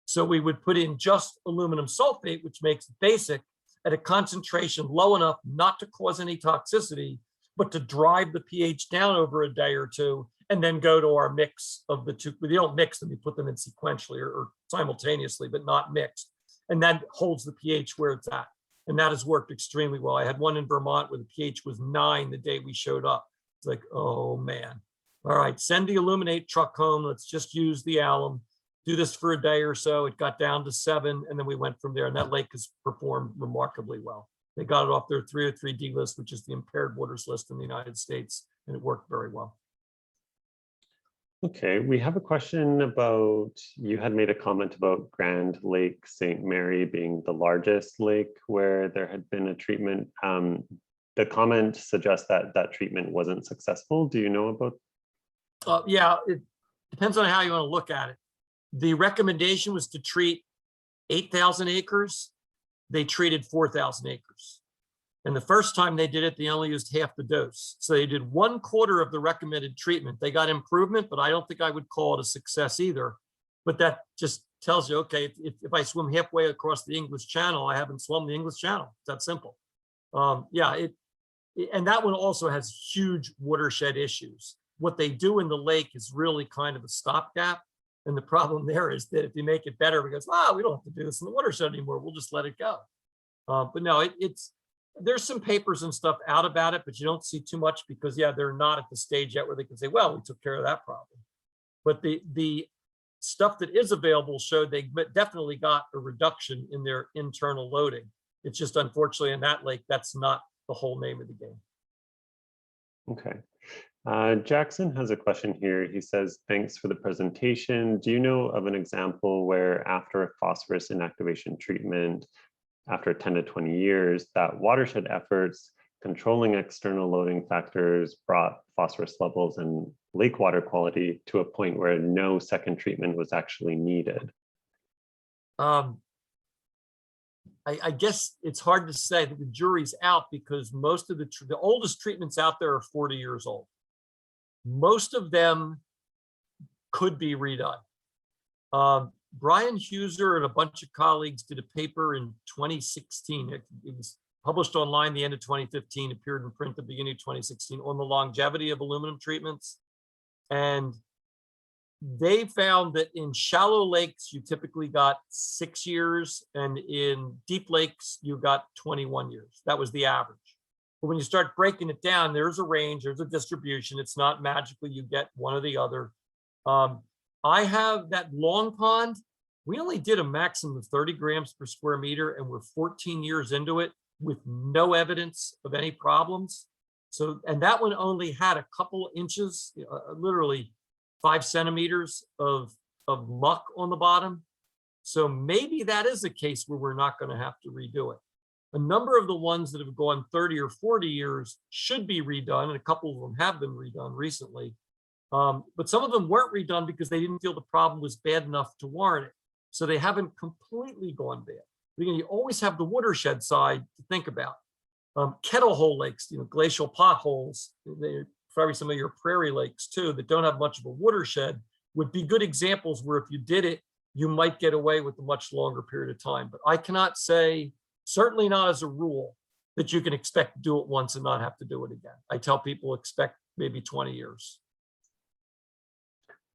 So we would put in just aluminum sulfate, which makes it basic, at a concentration low enough not to cause any toxicity, but to drive the pH down over a day or two, and then go to our mix of the two. We don't mix them, we put them in sequentially or simultaneously, but not mixed. And that holds the pH where it's at. And that has worked extremely well. I had one in Vermont where the pH was 9 the day we showed up. It's like, oh man. All right, send the illuminate truck home. Let's just use the alum. Do this for a day or so. It got down to 7, and then we went from there. And that lake has performed remarkably well. They got it off their 303D list, which is the impaired waters list in the United States, and it worked very well. Okay, we have a question about, you had made a comment about Grand Lake St. Mary being the largest lake where there had been a treatment. The comment suggests that that treatment wasn't successful. Do you know about? Yeah, it depends on how you want to look at it. The recommendation was to treat 8,000 acres. They treated 4,000 acres. And the first time they did it, they only used half the dose. So they did 1/4 of the recommended treatment. They got improvement, but I don't think I would call it a success either. But that just tells you, okay, if I swim halfway across the English Channel, I haven't swum the English Channel. It's that simple. Yeah, and that one also has huge watershed issues. What they do in the lake is really kind of a stopgap. And the problem there is that if you make it better, because we don't have to do this in the watershed anymore, we'll just let it go. But no, there's some papers and stuff out about it, but you don't see too much because, yeah, they're not at the stage yet where they can say, well, we took care of that problem. But the stuff that is available showed they definitely got a reduction in their internal loading. It's just unfortunately in that lake, that's not the whole name of the game. Okay. Jackson has a question here. He says, thanks for the presentation. Do you know of an example where after a phosphorus inactivation treatment, after 10 to 20 years, that watershed efforts controlling external loading factors brought phosphorus levels and lake water quality to a point where no second treatment was actually needed? I guess it's hard to say that the jury's out because most of the oldest treatments out there are 40 years old. Most of them could be redone. Brian Huser and a bunch of colleagues did a paper in 2016. It was published online the end of 2015, appeared in print at the beginning of 2016 on the longevity of aluminum treatments. And they found that in shallow lakes, you typically got 6 years, and in deep lakes, you got 21 years. That was the average. But when you start breaking it down, there's a range, there's a distribution. It's not magically you get one or the other. I have that long pond. We only did a maximum of 30 grams per square meter, and we're 14 years into it with no evidence of any problems. So, and that one only had a couple inches, literally 5 centimeters of muck on the bottom. So maybe that is a case where we're not going to have to redo it. A number of the ones that have gone 30 or 40 years should be redone, and a couple of them have been redone recently. But some of them weren't redone because they didn't feel the problem was bad enough to warrant it. So they haven't completely gone bad. But again, you always have the watershed side to think about. Kettle hole lakes, glacial potholes, they're probably some of your prairie lakes too, that don't have much of a watershed, would be good examples where if you did it, you might get away with a much longer period of time. But I cannot say, certainly not as a rule, that you can expect to do it once and not have to do it again. I tell people expect maybe 20 years.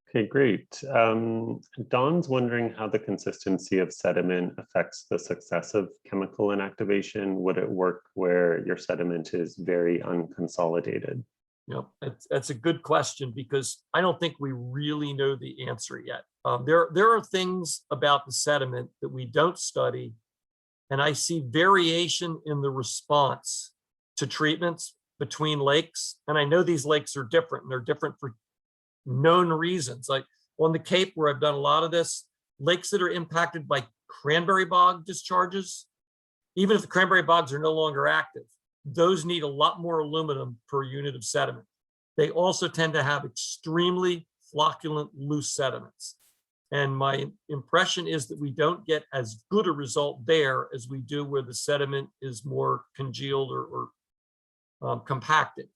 Okay, great. Don's wondering how the consistency of sediment affects the success of chemical inactivation. Would it work where your sediment is very unconsolidated? Yep, that's a good question, because I don't think we really know the answer yet. There are things about the sediment that we don't study, and I see variation in the response to treatments between lakes. And I know these lakes are different, and they're different for known reasons. Like on the Cape, where I've done a lot of this, lakes that are impacted by cranberry bog discharges, even if the cranberry bogs are no longer active, those need a lot more aluminum per unit of sediment. They also tend to have extremely flocculent loose sediments. And my impression is that we don't get as good a result there as we do where the sediment is more congealed or compacted.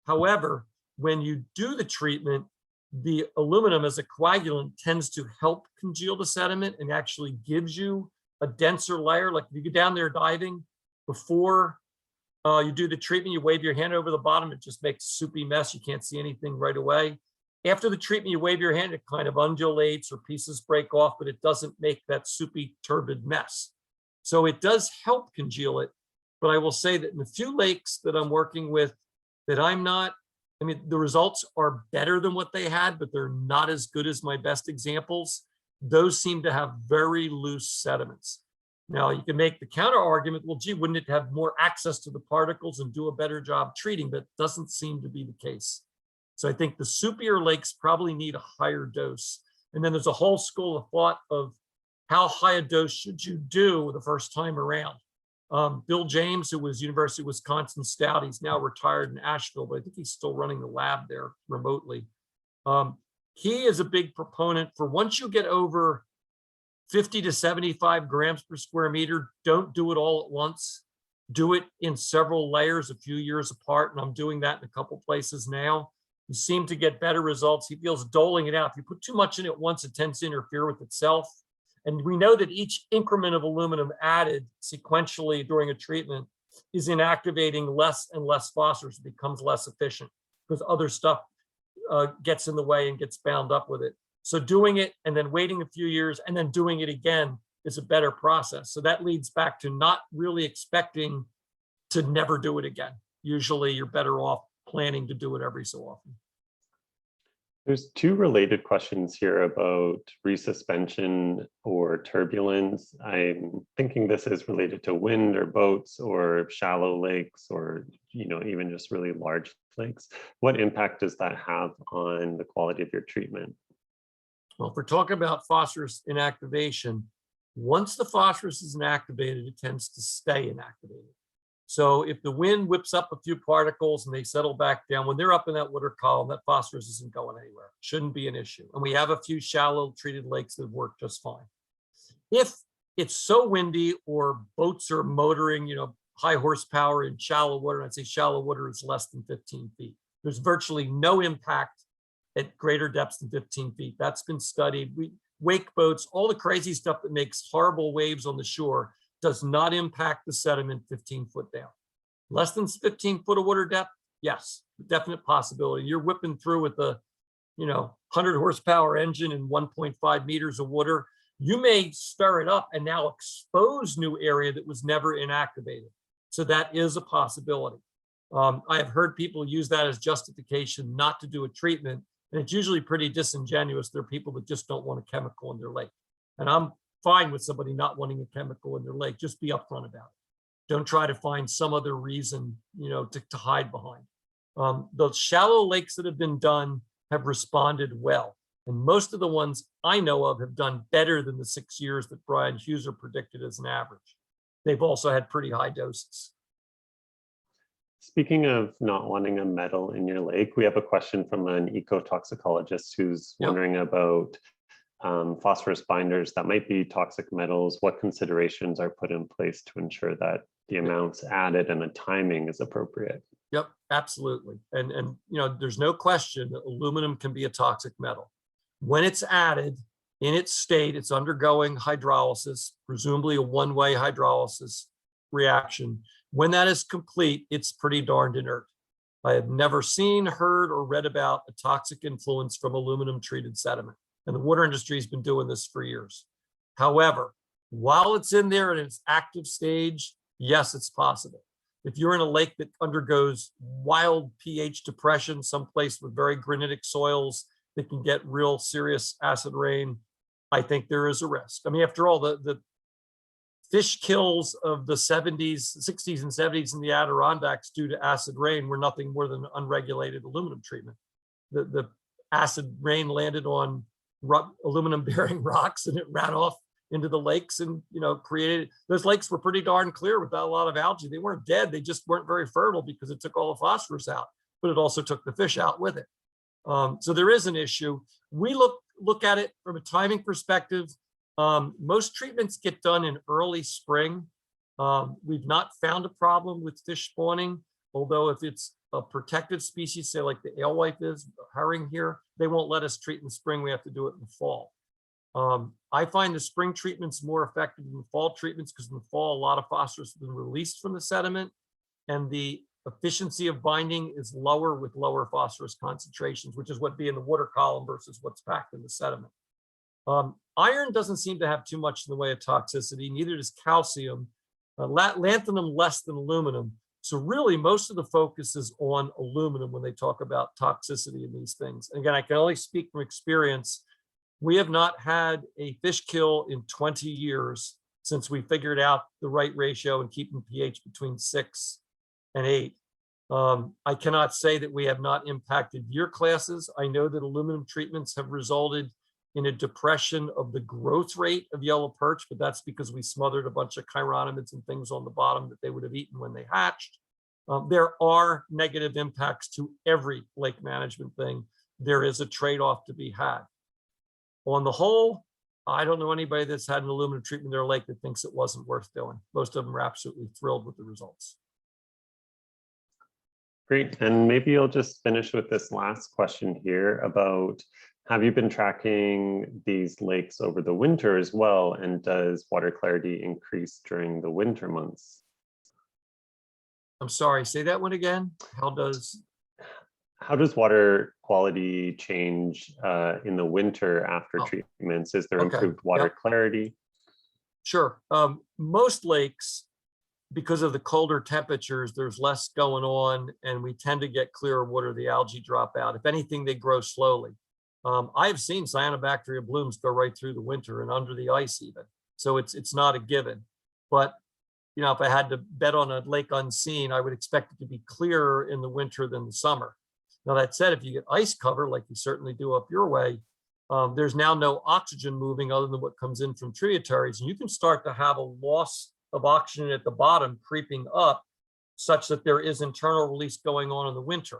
However, when you do the treatment, the aluminum as a coagulant tends to help congeal the sediment and actually gives you a denser layer. Like if you go down there diving, before you do the treatment, you wave your hand over the bottom, it just makes a soupy mess. You can't see anything right away. After the treatment, you wave your hand, it kind of undulates or pieces break off, but it doesn't make that soupy, turbid mess. So it does help congeal it. But I will say that in the few lakes that I'm working with that the results are better than what they had, but they're not as good as my best examples. Those seem to have very loose sediments. Now, you can make the counter argument, well, gee, wouldn't it have more access to the particles and do a better job treating? But it doesn't seem to be the case. So I think the soupier lakes probably need a higher dose. And then there's a whole school of thought of how high a dose should you do the first time around. Bill James, who was University of Wisconsin Stout, he's now retired in Asheville, but I think he's still running the lab there remotely. He is a big proponent for once you get over 50 to 75 grams per square meter, don't do it all at once. Do it in several layers a few years apart. And I'm doing that in a couple places now. You seem to get better results. He feels doling it out. If you put too much in at once, it tends to interfere with itself. And we know that each increment of aluminum added sequentially during a treatment is inactivating less and less phosphorus. It becomes less efficient because other stuff gets in the way and gets bound up with it. So doing it and then waiting a few years and then doing it again is a better process. So that leads back to not really expecting to never do it again. Usually you're better off planning to do it every so often. There's two related questions here about resuspension or turbulence. I'm thinking this is related to wind or boats or shallow lakes or even just really large lakes. What impact does that have on the quality of your treatment? Well, if we're talking about phosphorus inactivation, once the phosphorus is inactivated, it tends to stay inactivated. So if the wind whips up a few particles and they settle back down, when they're up in that water column, that phosphorus isn't going anywhere. Shouldn't be an issue. And we have a few shallow treated lakes that work just fine. If it's so windy or boats are motoring, high horsepower in shallow water, and I'd say shallow water is less than 15 feet. There's virtually no impact at greater depths than 15 feet. That's been studied. Wake boats, all the crazy stuff that makes horrible waves on the shore does not impact the sediment 15 foot down. Less than 15 foot of water depth, yes, definite possibility. You're whipping through with a 100 horsepower engine and 1.5 meters of water. You may stir it up and now expose new area that was never inactivated. So that is a possibility. I have heard people use that as justification not to do a treatment. And it's usually pretty disingenuous. There are people that just don't want a chemical in their lake. And I'm fine with somebody not wanting a chemical in their lake. Just be upfront about it. Don't try to find some other reason, to hide behind. The shallow lakes that have been done have responded well. And most of the ones I know of have done better than the 6 years that Brian Huser predicted as an average. They've also had pretty high doses. Speaking of not wanting a metal in your lake, we have a question from an ecotoxicologist who's wondering about phosphorus binders that might be toxic metals. What considerations are put in place to ensure that the amounts added and the timing is appropriate? Yep, absolutely. And there's no question that aluminum can be a toxic metal. When it's added, in its state, it's undergoing hydrolysis, presumably a one-way hydrolysis reaction. When that is complete, it's pretty darned inert. I have never seen, heard, or read about a toxic influence from aluminum treated sediment. And the water industry has been doing this for years. However, while it's in there in its active stage, yes, it's possible. If you're in a lake that undergoes wild pH depression, someplace with very granitic soils that can get real serious acid rain, I think there is a risk. I mean, after all, the fish kills of the 70s, 60s, and 70s in the Adirondacks due to acid rain were nothing more than unregulated aluminum treatment. The acid rain landed on aluminum-bearing rocks, and it ran off into the lakes, and created, those lakes were pretty darn clear without a lot of algae. They weren't dead, they just weren't very fertile because it took all the phosphorus out, but it also took the fish out with it. So there is an issue. We look at it from a timing perspective. Most treatments get done in early spring. We've not found a problem with fish spawning, although if it's a protected species, say like the alewife is, herring here, they won't let us treat in the spring. We have to do it in the fall. I find the spring treatments more effective than the fall treatments because in the fall, a lot of phosphorus has been released from the sediment, and the efficiency of binding is lower with lower phosphorus concentrations, which is what be in the water column versus what's packed in the sediment. Iron doesn't seem to have too much in the way of toxicity, neither does calcium. Lanthanum less than aluminum. So really most of the focus is on aluminum when they talk about toxicity in these things. And again, I can only speak from experience. We have not had a fish kill in 20 years since we figured out the right ratio and keeping pH between 6 and 8. I cannot say that we have not impacted year classes. I know that aluminum treatments have resulted in a depression of the growth rate of yellow perch, but that's because we smothered a bunch of chironomids and things on the bottom that they would have eaten when they hatched. There are negative impacts to every lake management thing. There is a trade-off to be had. On the whole, I don't know anybody that's had an aluminum treatment in their lake that thinks it wasn't worth doing. Most of them are absolutely thrilled with the results. Great. And maybe you'll just finish with this last question here about, have you been tracking these lakes over the winter as well? And does water clarity increase during the winter months? I'm sorry, say that one again. How does water quality change in the winter after treatments? Is there improved water clarity? Sure. Most lakes, because of the colder temperatures, there's less going on, and we tend to get clearer water. The algae drop out. If anything, they grow slowly. I have seen cyanobacteria blooms go right through the winter and under the ice even. So it's not a given. But if I had to bet on a lake unseen, I would expect it to be clearer in the winter than the summer. Now that said, if you get ice cover, like you certainly do up your way, there's now no oxygen moving other than what comes in from tributaries. And you can start to have a loss of oxygen at the bottom creeping up such that there is internal release going on in the winter.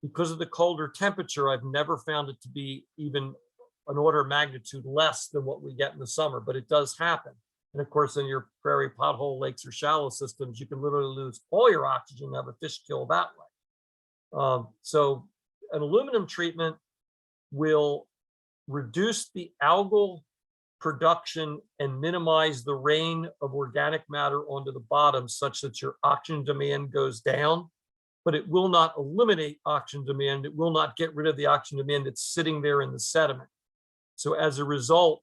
Because of the colder temperature, I've never found it to be even an order of magnitude less than what we get in the summer, but it does happen. And of course, in your prairie pothole lakes or shallow systems, you can literally lose all your oxygen and have a fish kill that way. So an aluminum treatment will reduce the algal production and minimize the rain of organic matter onto the bottom such that your oxygen demand goes down, but it will not eliminate oxygen demand. It will not get rid of the oxygen demand that's sitting there in the sediment. So as a result,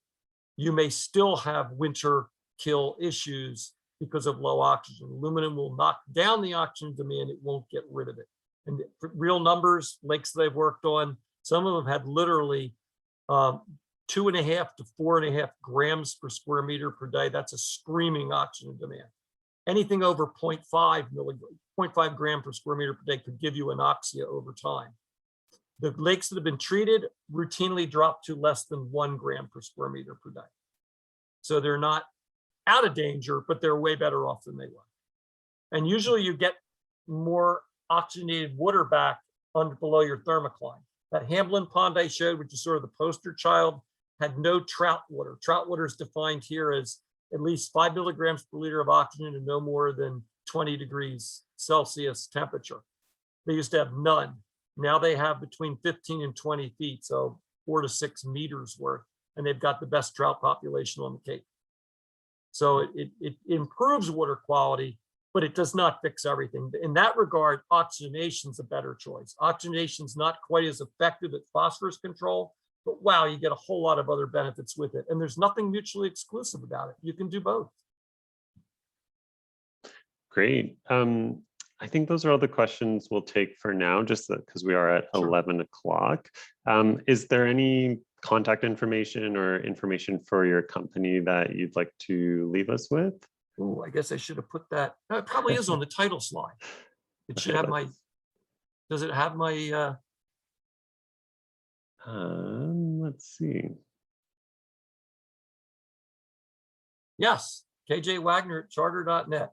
you may still have winter kill issues because of low oxygen. Aluminum will knock down the oxygen demand. It won't get rid of it. And real numbers, lakes that I've worked on, some of them had literally 2.5 to 4.5 grams per square meter per day. That's a screaming oxygen demand. Anything over 0.5 gram per square meter per day could give you anoxia over time. The lakes that have been treated routinely drop to less than 1 gram per square meter per day. So they're not out of danger, but they're way better off than they were. And usually you get more oxygenated water back below your thermocline. That Hamblin pond I showed, which is sort of the poster child, had no trout water. Trout water is defined here as at least 5 milligrams per liter of oxygen and no more than 20 degrees Celsius temperature. They used to have none. Now they have between 15 and 20 feet, so 4 to 6 meters worth. and they've got the best trout population on the Cape. So it improves water quality, but it does not fix everything. In that regard, oxygenation is a better choice. Oxygenation is not quite as effective at phosphorus control, but wow, you get a whole lot of other benefits with it. And there's nothing mutually exclusive about it. You can do both. Great. I think those are all the questions we'll take for now, just because we are at 11 o'clock. Is there any contact information or information for your company that you'd like to leave us with? Oh, I guess I should have put that. No, it probably is on the title slide. It should have my, does it have my? Let's see. Yes, KJ Wagner at charter.net.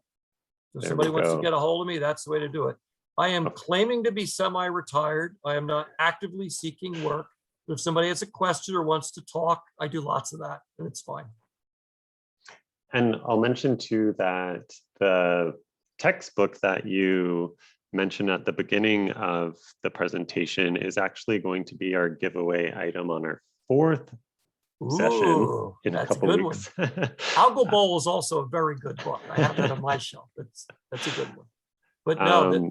If somebody wants to get a hold of me, that's the way to do it. I am claiming to be semi-retired. I am not actively seeking work. If somebody has a question or wants to talk, I do lots of that, and it's fine. And I'll mention too that the textbook that you mentioned at the beginning of the presentation is actually going to be our giveaway item on our 4th session in a couple weeks. Algal Bowl is also a very good book. I have that on my shelf. That's a good one. But no,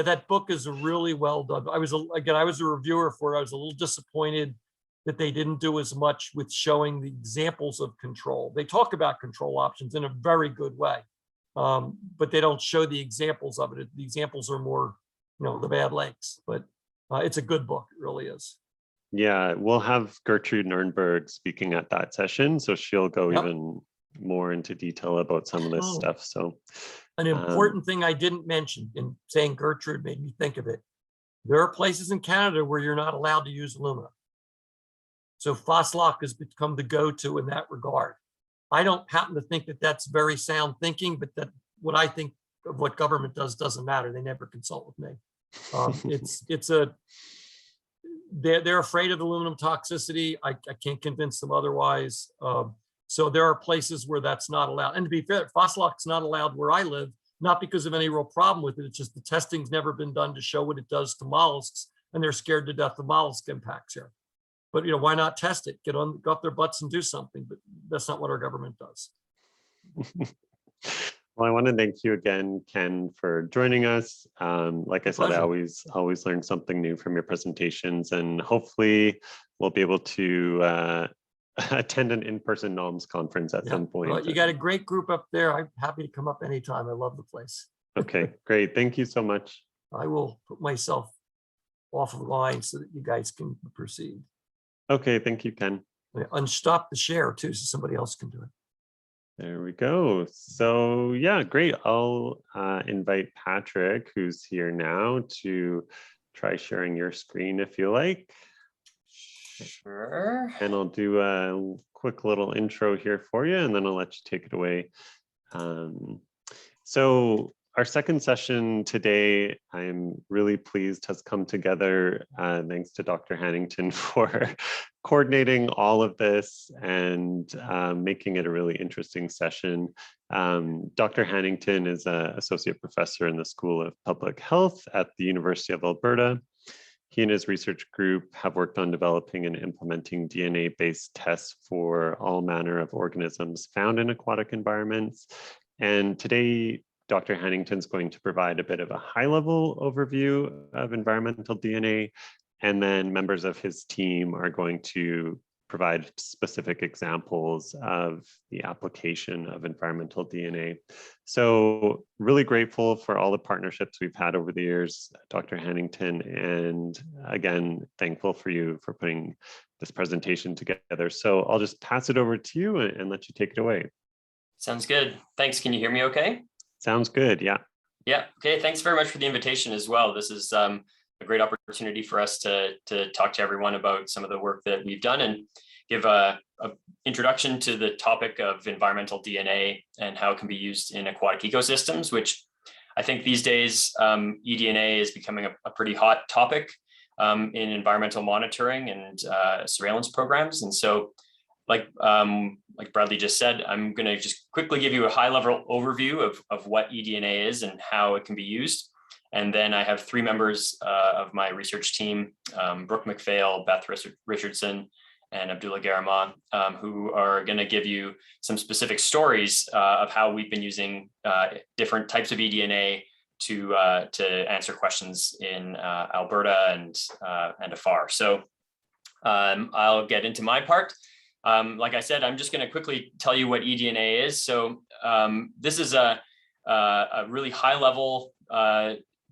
that book is really well done. I was a reviewer for it. I was a little disappointed that they didn't do as much with showing the examples of control. They talk about control options in a very good way, but they don't show the examples of it. The examples are more, the bad lakes. But it's a good book. It really is. Yeah, we'll have Gertrude Nurnberg speaking at that session, so she'll go even more into detail about some of this stuff. So an important thing I didn't mention in saying Gertrude made me think of it. There are places in Canada where you're not allowed to use aluminum. So Phoslock has become the go-to in that regard. I don't happen to think that that's very sound thinking, but that what I think of what government does doesn't matter. They never consult with me. They're afraid of aluminum toxicity. I can't convince them otherwise. So there are places where that's not allowed. And to be fair, Phoslock's not allowed where I live, not because of any real problem with it. It's just the testing's never been done to show what it does to mollusks, and they're scared to death of mollusk impacts here. But why not test it? Go off their butts and do something. But that's not what our government does. Well, I want to thank you again, Ken, for joining us. Like I said, I always learn something new from your presentations, and hopefully we'll be able to attend an in-person NOMS conference at some point. Well, you got a great group up there. I'm happy to come up anytime. I love the place. Okay, great. Thank you so much. I will put myself off of the line so that you guys can proceed. Okay, thank you, Ken. Unstop the share too, so somebody else can do it. There we go. So yeah, great. I'll invite Patrick, who's here now, to try sharing your screen if you like. Sure. And I'll do a quick little intro here for you, and then I'll let you take it away. So our second session today, I'm really pleased, has come together thanks to Dr. Hanington for coordinating all of this and making it a really interesting session. Dr. Hanington is an associate professor in the School of Public Health at the University of Alberta. He and his research group have worked on developing and implementing DNA-based tests for all manner of organisms found in aquatic environments. And today, Dr. Hanington's going to provide a bit of a high-level overview of environmental DNA, and then members of his team are going to provide specific examples of the application of environmental DNA. So really grateful for all the partnerships we've had over the years, Dr. Hanington, and again, thankful for you for putting this presentation together. So I'll just pass it over to you and let you take it away. Sounds good. Thanks. Can you hear me okay? Sounds good, yeah. Yeah, okay. Thanks very much for the invitation as well. This is a great opportunity for us to talk to everyone about some of the work that we've done and give a introduction to the topic of environmental DNA and how it can be used in aquatic ecosystems, which I think these days eDNA is becoming a pretty hot topic in environmental monitoring and surveillance programs. And so like Bradley just said, I'm going to just quickly give you a high-level overview of what eDNA is and how it can be used. And then I have three members of my research team, Brooke McPhail, Beth Richardson, and Abdullah Gharamah, who are going to give you some specific stories of how we've been using different types of eDNA to answer questions in Alberta and afar. So I'll get into my part. Like I said, I'm just going to quickly tell you what eDNA is. So this is a really high level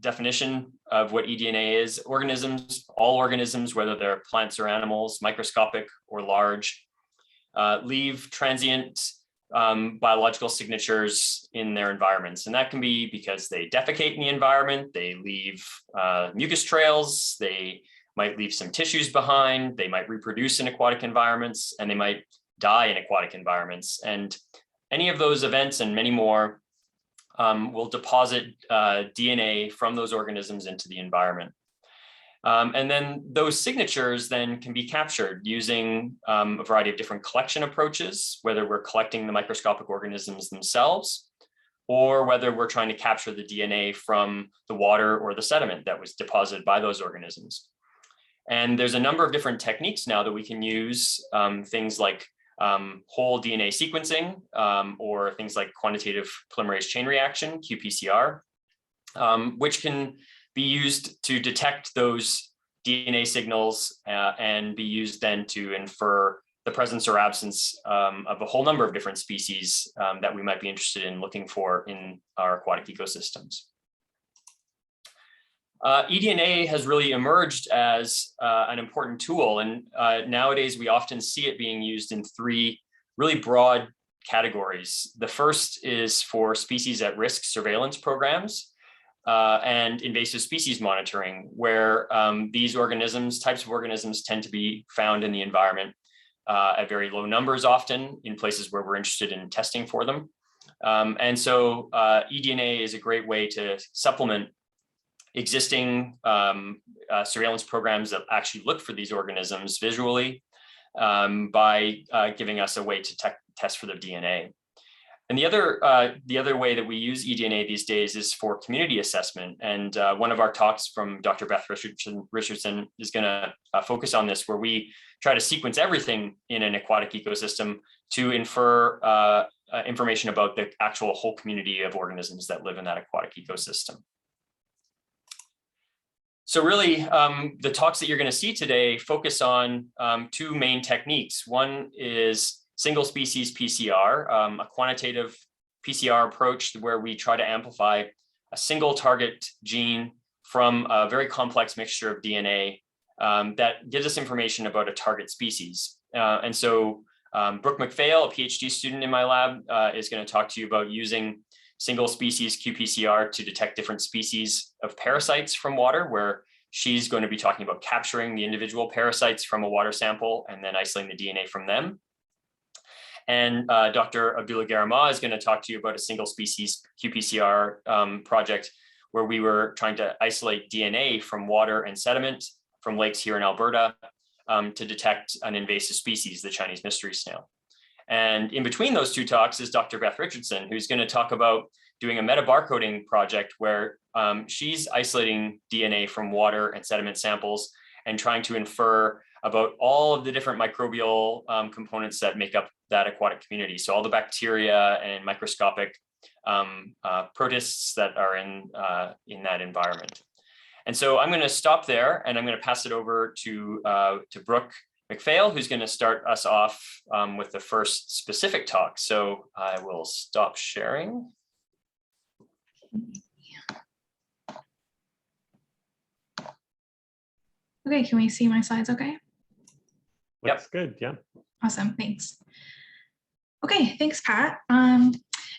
definition of what eDNA is. Organisms, all organisms, whether they're plants or animals, microscopic or large, leave transient biological signatures in their environments. And that can be because they defecate in the environment, they leave mucus trails, they might leave some tissues behind, they might reproduce in aquatic environments, and they might die in aquatic environments. And any of those events and many more will deposit DNA from those organisms into the environment. And then those signatures then can be captured using a variety of different collection approaches, whether we're collecting the microscopic organisms themselves, or whether we're trying to capture the DNA from the water or the sediment that was deposited by those organisms. And there's a number of different techniques now that we can use, things like whole DNA sequencing, or things like quantitative polymerase chain reaction, Qpcr, which can be used to detect those DNA signals and be used then to infer the presence or absence of a whole number of different species that we might be interested in looking for in our aquatic ecosystems. eDNA has really emerged as an important tool, and nowadays we often see it being used in three really broad categories. The first is for species at risk surveillance programs and invasive species monitoring, where these organisms, types of organisms, tend to be found in the environment at very low numbers, often in places where we're interested in testing for them. And so eDNA is a great way to supplement existing surveillance programs that actually look for these organisms visually by giving us a way to test for their DNA. And the other way that we use eDNA these days is for community assessment. And one of our talks from Dr. Beth Richardson is going to focus on this, where we try to sequence everything in an aquatic ecosystem to infer information about the actual whole community of organisms that live in that aquatic ecosystem. So really, the talks that you're going to see today focus on two main techniques. One is single species PCR, a quantitative PCR approach where we try to amplify a single target gene from a very complex mixture of DNA that gives us information about a target species. And so Brooke McPhail, a PhD student in my lab, is going to talk to you about using single species Qpcr to detect different species of parasites from water, where she's going to be talking about capturing the individual parasites from a water sample and then isolating the DNA from them. And Dr. Abdullah Gharamah is going to talk to you about a single species Qpcr project where we were trying to isolate DNA from water and sediment from lakes here in Alberta to detect an invasive species, the Chinese mystery snail. And in between those two talks is Dr. Beth Richardson, who's going to talk about doing a metabarcoding project where she's isolating DNA from water and sediment samples and trying to infer about all of the different microbial components that make up that aquatic community. So all the bacteria and microscopic protists that are in that environment. And so I'm going to stop there, and I'm going to pass it over to Brooke McPhail, who's going to start us off with the first specific talk. So I will stop sharing. Okay, can we see my slides okay? Looks good, yeah. Awesome, thanks. Okay, thanks, Pat.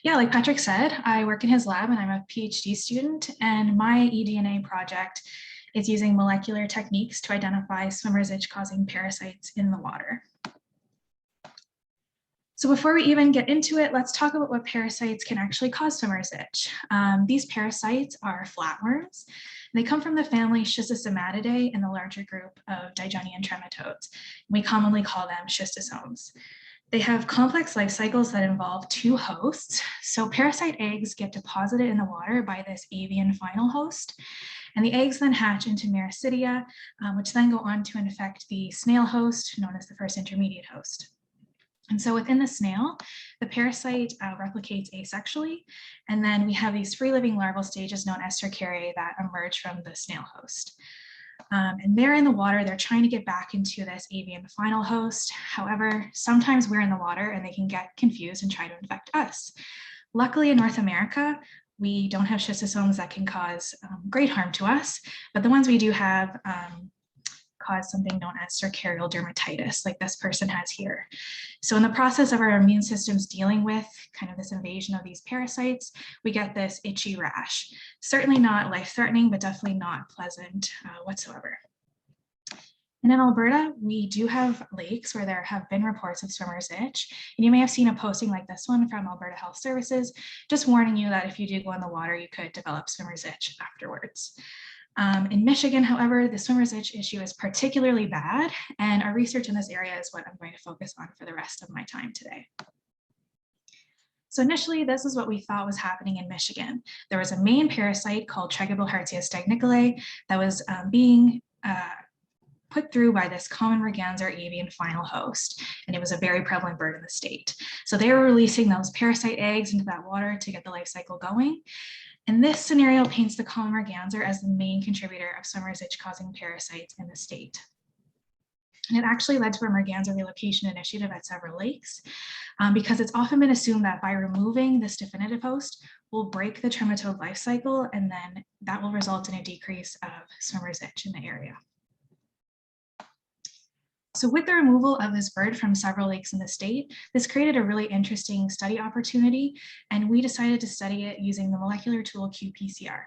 Yeah, like Patrick said, I work in his lab and I'm a PhD student, and my eDNA project is using molecular techniques to identify swimmer's itch causing parasites in the water. So before we even get into it, let's talk about what parasites can actually cause swimmer's itch. These parasites are flatworms. They come from the family Schistosomatidae in the larger group of Digonian trematodes. We commonly call them schistosomes. They have complex life cycles that involve two hosts. So parasite eggs get deposited in the water by this avian final host, And the eggs then hatch into Miracidia, which then go on to infect the snail host, known as the first intermediate host. And so within the snail, the parasite replicates asexually, and then we have these free-living larval stages known as Sarcariae that emerge from the snail host. And they're in the water, they're trying to get back into this avian final host. However, sometimes we're in the water and they can get confused and try to infect us. Luckily in North America, we don't have schistosomes that can cause great harm to us, but the ones we do have cause something known as Sarcarial Dermatitis, like this person has here. So in the process of our immune systems dealing with kind of this invasion of these parasites, we get this itchy rash. Certainly not life-threatening, but definitely not pleasant whatsoever. And in Alberta, we do have lakes where there have been reports of swimmer's itch. And you may have seen a posting like this one from Alberta Health Services, just warning you that if you do go in the water, you could develop swimmer's itch afterwards. In Michigan, however, the swimmer's itch issue is particularly bad, and our research in this area is what I'm going to focus on for the rest of my time today. So initially, this is what we thought was happening in Michigan. There was a main parasite called Trichobilharzia stagniculae that was being put through by this common merganser avian final host, and it was a very prevalent bird in the state. So they were releasing those parasite eggs into that water to get the life cycle going. And this scenario paints the common merganser as the main contributor of swimmer's itch causing parasites in the state. And it actually led to a merganser relocation initiative at several lakes because it's often been assumed that by removing this definitive host, we'll break the trematode life cycle, and then that will result in a decrease of swimmer's itch in the area. So with the removal of this bird from several lakes in the state, this created a really interesting study opportunity, and we decided to study it using the molecular tool Qpcr.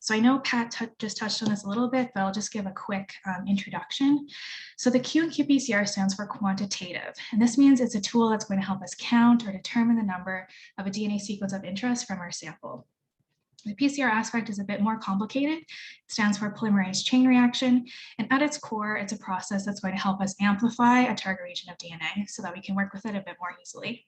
So I know Pat just touched on this a little bit, but I'll just give a quick introduction. So the Q in Qpcr stands for quantitative, and this means it's a tool that's going to help us count or determine the number of a DNA sequence of interest from our sample. The PCR aspect is a bit more complicated. It stands for polymerase chain reaction, and at its core, it's a process that's going to help us amplify a target region of DNA so that we can work with it a bit more easily.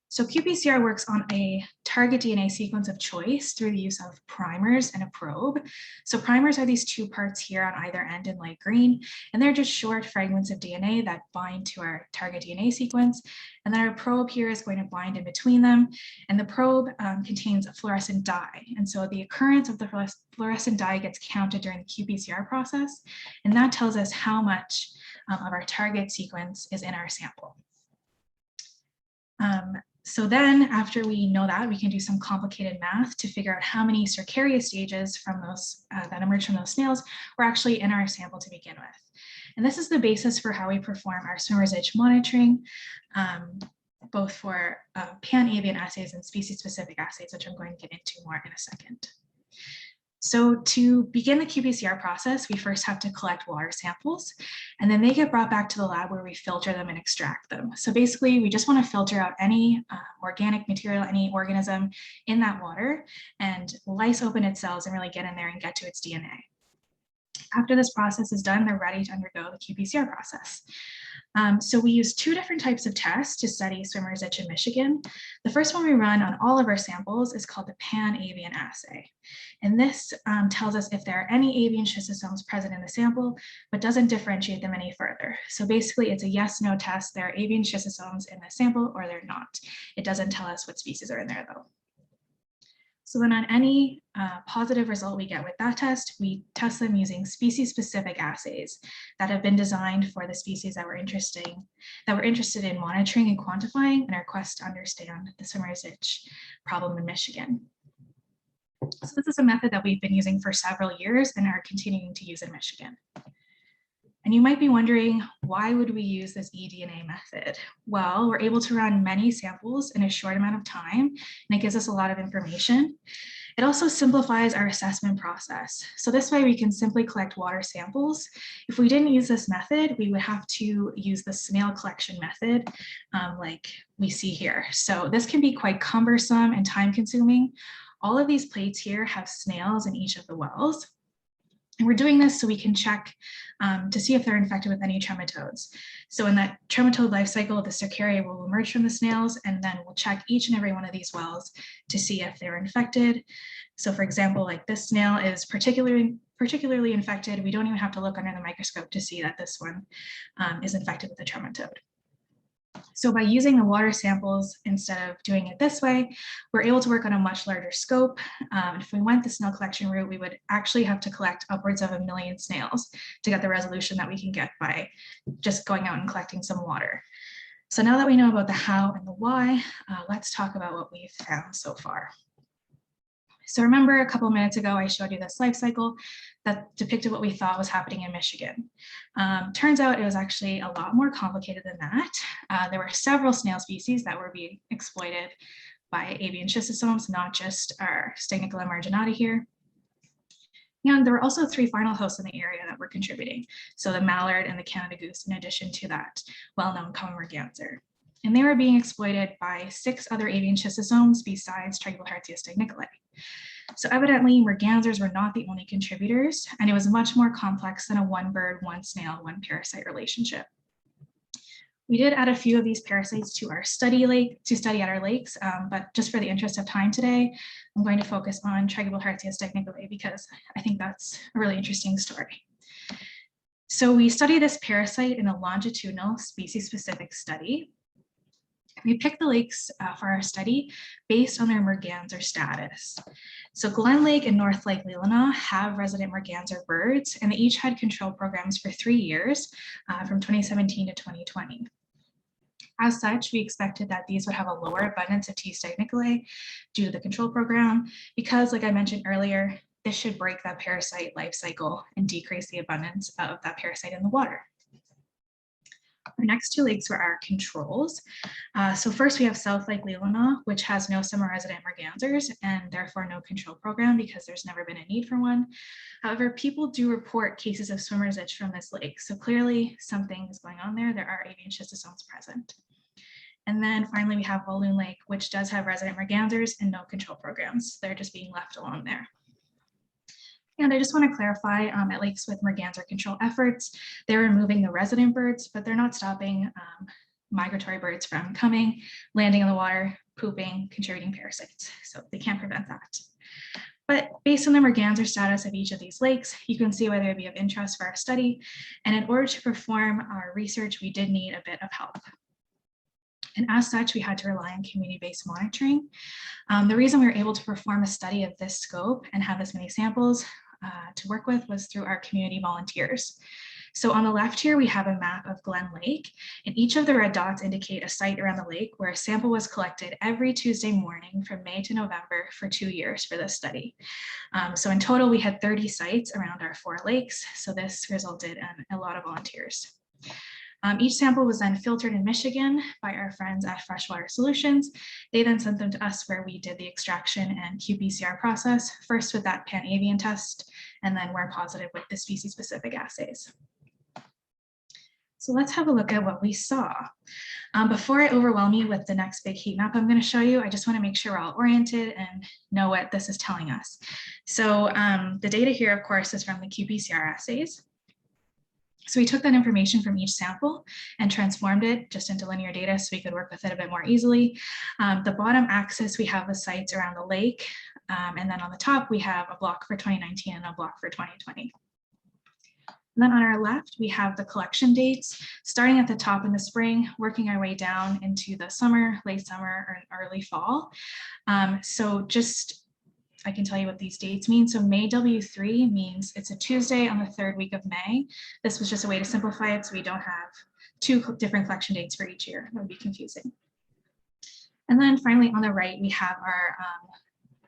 So Qpcr works on a target DNA sequence of choice through the use of primers and a probe. So primers are these two parts here on either end in light green, and they're just short fragments of DNA that bind to our target DNA sequence. And then our probe here is going to bind in between them. And the probe contains a fluorescent dye. And so the occurrence of the fluorescent dye gets counted during the Qpcr process. And that tells us how much of our target sequence is in our sample. So then after we know that, we can do some complicated math to figure out how many Sarcarial stages from those that emerge from those snails were actually in our sample to begin with. And this is the basis for how we perform our swimmer's itch monitoring, both for Pan-Avian assays and species-specific assays, which I'm going to get into more in a second. So to begin the Qpcr process, we first have to collect water samples, and then they get brought back to the lab where we filter them and extract them. So basically, we just want to filter out any organic material, any organism in that water, and lyse open its cells and really get in there and get to its DNA. After this process is done, they're ready to undergo the Qpcr process. So we use two different types of tests to study swimmer's itch in Michigan. The first one we run on all of our samples is called the Pan-Avian Assay. And this tells us if there are any avian schistosomes present in the sample, but doesn't differentiate them any further. So basically it's a yes/no test. There are avian schistosomes in the sample or they're not. It doesn't tell us what species are in there though. So then on any positive result we get with that test, we test them using species-specific assays that have been designed for the species that we're interested in monitoring and quantifying in our quest to understand the swimmer's itch problem in Michigan. So this is a method that we've been using for several years and are continuing to use in Michigan. And you might be wondering, why would we use this eDNA method? Well, we're able to run many samples in a short amount of time, and it gives us a lot of information. It also simplifies our assessment process. So this way we can simply collect water samples. If we didn't use this method, we would have to use the snail collection method like we see here. So this can be quite cumbersome and time consuming. All of these plates here have snails in each of the wells. And we're doing this so we can check to see if they're infected with any trematodes. So in that trematode life cycle, the Sarcaria will emerge from the snails, and then we'll check each and every one of these wells to see if they're infected. So for example, like this snail is particularly infected. We don't even have to look under the microscope to see that this one is infected with a trematode. So by using the water samples instead of doing it this way, we're able to work on a much larger scope. If we went the snail collection route, we would actually have to collect upwards of 1 million snails to get the resolution that we can get by just going out and collecting some water. So now that we know about the how and the why, let's talk about what we've found so far. So remember a couple of minutes ago, I showed you this life cycle that depicted what we thought was happening in Michigan. Turns out it was actually a lot more complicated than that. There were several snail species that were being exploited by avian schistosomes, not just our Stegnicula marginata here. And there were also 3 final hosts in the area that were contributing. So the mallard and the Canada goose, in addition to that well-known common merganser. And they were being exploited by 6 other avian schistosomes besides Trichobilharzia stegniculae. So evidently mergansers were not the only contributors, and it was much more complex than a one bird, one snail, one parasite relationship. We did add a few of these parasites to our study at our lakes, but just for the interest of time today, I'm going to focus on Trichobilharzia stegniculae because I think that's a really interesting story. So we studied this parasite in a longitudinal species-specific study. We picked the lakes for our study based on their merganser status. So Glen Lake and North Lake Leelanau have resident merganser birds, and they each had control programs for 3 years, from 2017 to 2020. As such, we expected that these would have a lower abundance of T. stegniculae due to the control program, because like I mentioned earlier, this should break that parasite life cycle and decrease the abundance of that parasite in the water. Our next 2 lakes were our controls. So first we have South Lake Leelanau, which has no summer resident mergansers and therefore no control program because there's never been a need for one. However, people do report cases of swimmer's itch from this lake. So clearly something is going on there. There are avian schistosomes present. And then finally we have Walloon Lake, which does have resident mergansers and no control programs. They're just being left alone there. And I just want to clarify, at lakes with merganser control efforts, they're removing the resident birds, but they're not stopping migratory birds from coming, landing in the water, pooping, contributing parasites. So they can't prevent that. But based on the merganser status of each of these lakes, you can see why they would be of interest for our study. And in order to perform our research, we did need a bit of help. And as such, we had to rely on community-based monitoring. The reason we were able to perform a study of this scope and have this many samples to work with was through our community volunteers. So on the left here, we have a map of Glen Lake, and each of the red dots indicate a site around the lake where a sample was collected every Tuesday morning from May to November for 2 years for this study. So in total, we had 30 sites around our 4 lakes. So this resulted in a lot of volunteers. Each sample was then filtered in Michigan by our friends at Freshwater Solutions. They then sent them to us where we did the extraction and Qpcr process, first with that Pan-Avian test, and then where positive with the species-specific assays. So let's have a look at what we saw. Before I overwhelm you with the next big heat map I'm going to show you, I just want to make sure we're all oriented and know what this is telling us. So the data here, of course, is from the Qpcr assays. So we took that information from each sample and transformed it just into linear data so we could work with it a bit more easily. The bottom axis, we have the sites around the lake. And then on the top, we have a block for 2019 and a block for 2020. And then on our left, we have the collection dates, starting at the top in the spring, working our way down into the summer, late summer, or early fall. So just I can tell you what these dates mean. So May W3 means it's a Tuesday on the 3rd week of May. This was just a way to simplify it so we don't have 2 different collection dates for each year. That would be confusing. And then finally on the right, we have our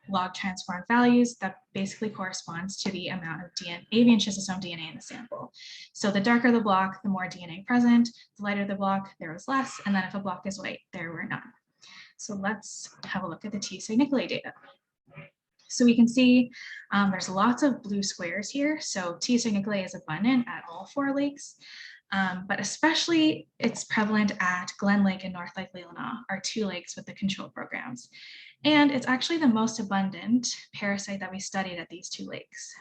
log transformed values that basically corresponds to the amount of avian schistosome DNA in the sample. So the darker the block, the more DNA present, the lighter the block, there was less, and then if a block is white, there were none. So let's have a look at the T. stegniculae data. So we can see there's lots of blue squares here. So T. stegniculae is abundant at all 4 lakes, but especially it's prevalent at Glen Lake and North Lake Leelanau, our 2 lakes with the control programs. And it's actually the most abundant parasite that we studied at these 2 lakes.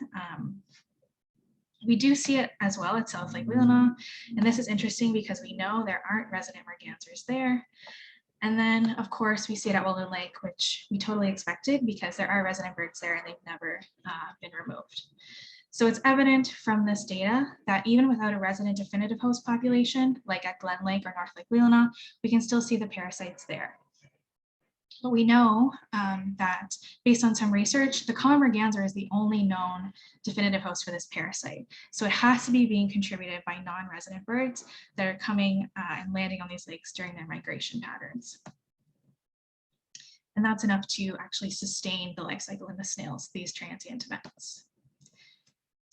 We do see it as well at South Lake Leelanau, and this is interesting because we know there aren't resident mergansers there. And then, of course, we see it at Walloon Lake, which we totally expected because there are resident birds there and they've never been removed. So it's evident from this data that even without a resident definitive host population, like at Glen Lake or North Lake Leelanau, we can still see the parasites there. But we know that based on some research, the common merganser is the only known definitive host for this parasite. So it has to be being contributed by non-resident birds that are coming and landing on these lakes during their migration patterns. And that's enough to actually sustain the life cycle in the snails, these transient events.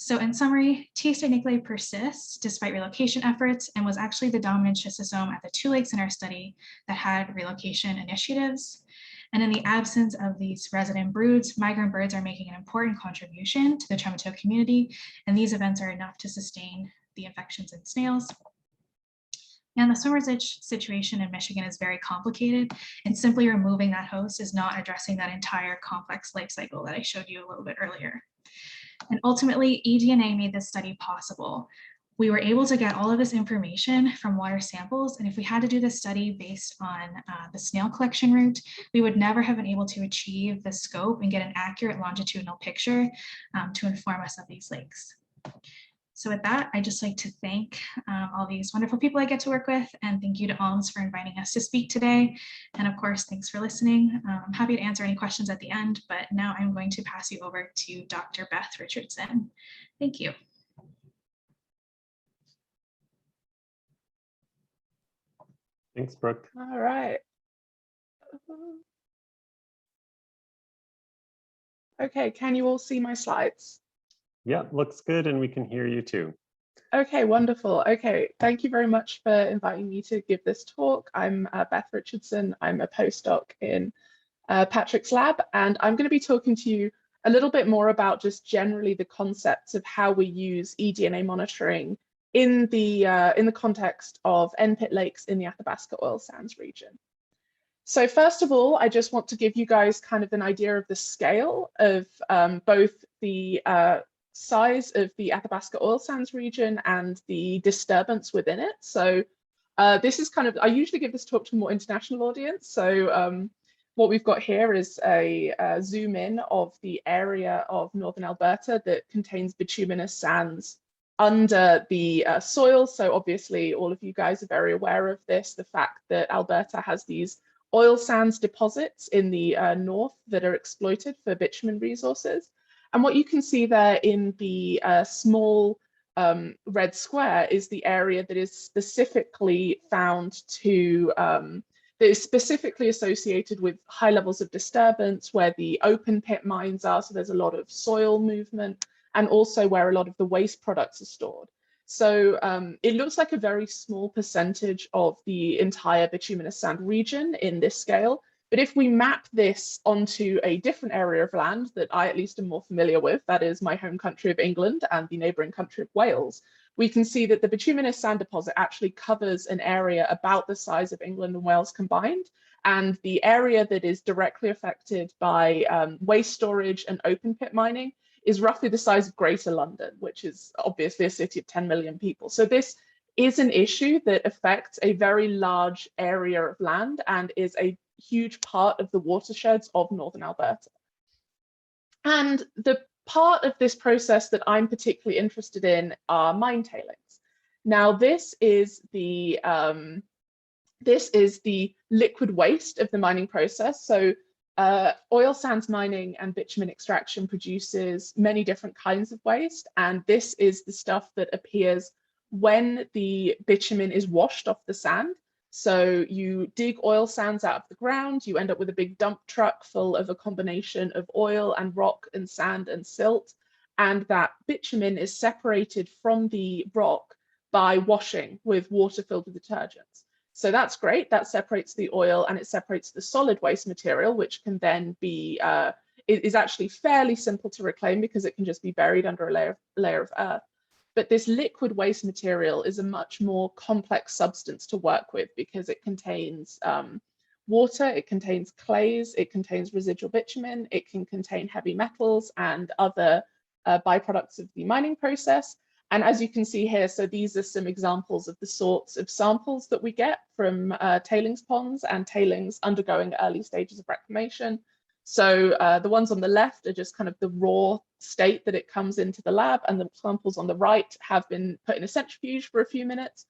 So in summary, T. stridniculae persists despite relocation efforts and was actually the dominant schistosome at the 2 lakes in our study that had relocation initiatives. And in the absence of these resident broods, migrant birds are making an important contribution to the trematode community, and these events are enough to sustain the infections in snails. And the swimmer's itch situation in Michigan is very complicated, and simply removing that host is not addressing that entire complex life cycle that I showed you a little bit earlier. And ultimately, eDNA made this study possible. We were able to get all of this information from water samples, and if we had to do this study based on the snail collection route, we would never have been able to achieve the scope and get an accurate longitudinal picture to inform us of these lakes. So with that, I'd just like to thank all these wonderful people I get to work with, and thank you to OMS for inviting us to speak today. And of course, thanks for listening. I'm happy to answer any questions at the end, but now I'm going to pass you over to Dr. Beth Richardson. Thank you. Thanks, Brooke. All right. Okay, can you all see my slides? Yeah, looks good, and we can hear you too. Okay, wonderful. Okay, thank you very much for inviting me to give this talk. I'm Beth Richardson. I'm a postdoc in Patrick's lab, and I'm going to be talking to you a little bit more about just generally the concepts of how we use eDNA monitoring in the context of N-pit lakes in the Athabasca oil sands region. So first of all, I just want to give you guys kind of an idea of the scale of both the size of the Athabasca oil sands region and the disturbance within it. So this is kind of, I usually give this talk to a more international audience. So what we've got here is a zoom in of the area of northern Alberta that contains bituminous sands under the soil. So obviously all of you guys are very aware of this, the fact that Alberta has these oil sands deposits in the north that are exploited for bitumen resources. And what you can see there in the small red square is the area that is specifically found to, that is specifically associated with high levels of disturbance, where the open pit mines are, so there's a lot of soil movement, and also where a lot of the waste products are stored. So it looks like a very small percentage of the entire bituminous sand region in this scale. But if we map this onto a different area of land that I at least am more familiar with, that is my home country of England and the neighbouring country of Wales, we can see that the bituminous sand deposit actually covers an area about the size of England and Wales combined. And the area that is directly affected by waste storage and open pit mining is roughly the size of Greater London, which is obviously a city of 10 million people. So this is an issue that affects a very large area of land and is a huge part of the watersheds of northern Alberta. And the part of this process that I'm particularly interested in are mine tailings. Now, this is the liquid waste of the mining process. So oil sands mining and bitumen extraction produces many different kinds of waste, and this is the stuff that appears when the bitumen is washed off the sand. So you dig oil sands out of the ground, you end up with a big dump truck full of a combination of oil and rock and sand and silt, and that bitumen is separated from the rock by washing with water filled with detergents. So that's great, that separates the oil and it separates the solid waste material, which can then be, is actually fairly simple to reclaim because it can just be buried under a layer of earth. But this liquid waste material is a much more complex substance to work with because it contains water, it contains clays, it contains residual bitumen, it can contain heavy metals and other byproducts of the mining process. And as you can see here, so these are some examples of the sorts of samples that we get from tailings ponds and tailings undergoing early stages of reclamation. So the ones on the left are just kind of the raw state that it comes into the lab, and the samples on the right have been put in a centrifuge for a few minutes.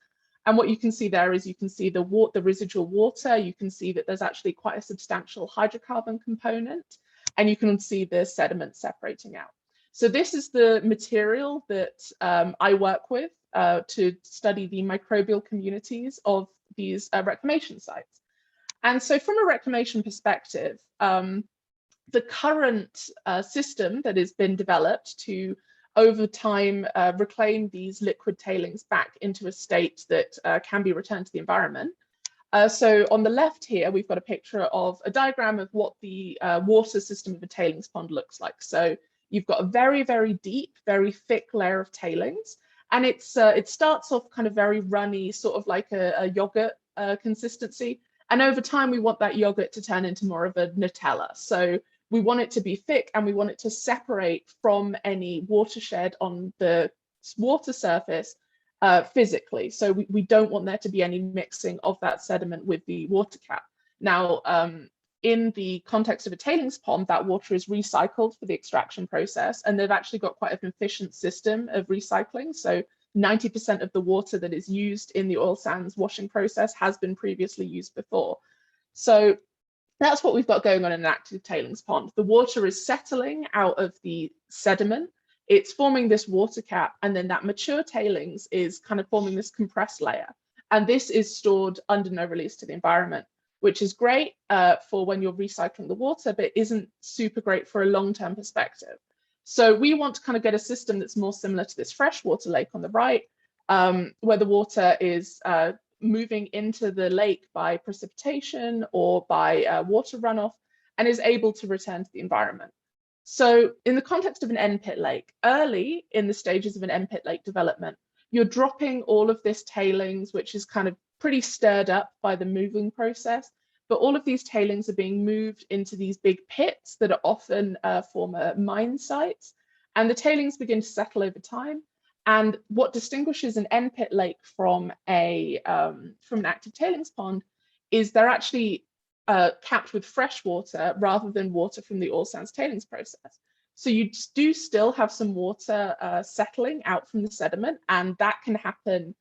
And what you can see there is you can see the residual water. You can see that there's actually quite a substantial hydrocarbon component, and you can see the sediment separating out. So this is the material that I work with to study the microbial communities of these reclamation sites. And so from a reclamation perspective, the current system that has been developed to, over time, reclaim these liquid tailings back into a state that can be returned to the environment. So on the left here, we've got a picture of a diagram of what the water system of a tailings pond looks like. So you've got a very, very deep, very thick layer of tailings, and it starts off kind of very runny, sort of like a yogurt consistency. And over time, we want that yogurt to turn into more of a Nutella. So we want it to be thick, and we want it to separate from any watershed on the water surface physically. So we don't want there to be any mixing of that sediment with the water cap. Now, in the context of a tailings pond, that water is recycled for the extraction process, and they've actually got quite an efficient system of recycling. So 90% of the water that is used in the oil sands washing process has been previously used before. So that's what we've got going on in an active tailings pond. The water is settling out of the sediment, it's forming this water cap, and then that mature tailings is kind of forming this compressed layer. And this is stored under no release to the environment, which is great for when you're recycling the water, but isn't super great for a long-term perspective. So we want to kind of get a system that's more similar to this freshwater lake on the right, where the water is moving into the lake by precipitation or by water runoff, and is able to return to the environment. So in the context of an end-pit lake, early in the stages of an end-pit lake development, you're dropping all of this tailings, which is kind of pretty stirred up by the moving process, but all of these tailings are being moved into these big pits that are often former mine sites, and the tailings begin to settle over time. And what distinguishes an end pit lake from an active tailings pond is they're actually capped with fresh water rather than water from the oil sands tailings process. So you do still have some water settling out from the sediment, and that can happen.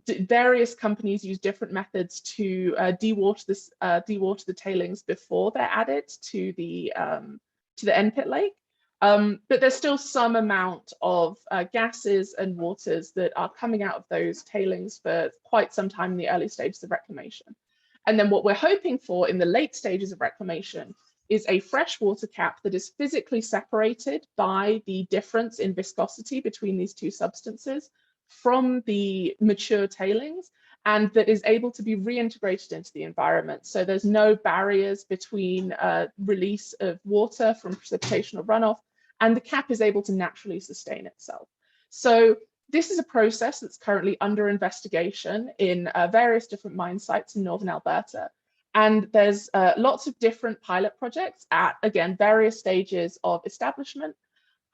Various companies use different methods to dewater the tailings before they're added to the end pit lake. But there's still some amount of gases and waters that are coming out of those tailings for quite some time in the early stages of reclamation. And then what we're hoping for in the late stages of reclamation is a freshwater cap that is physically separated by the difference in viscosity between these two substances from the mature tailings, and that is able to be reintegrated into the environment. So there's no barriers between release of water from precipitation or runoff, and the cap is able to naturally sustain itself. So this is a process that's currently under investigation in various different mine sites in northern Alberta. And there's lots of different pilot projects at, again, various stages of establishment.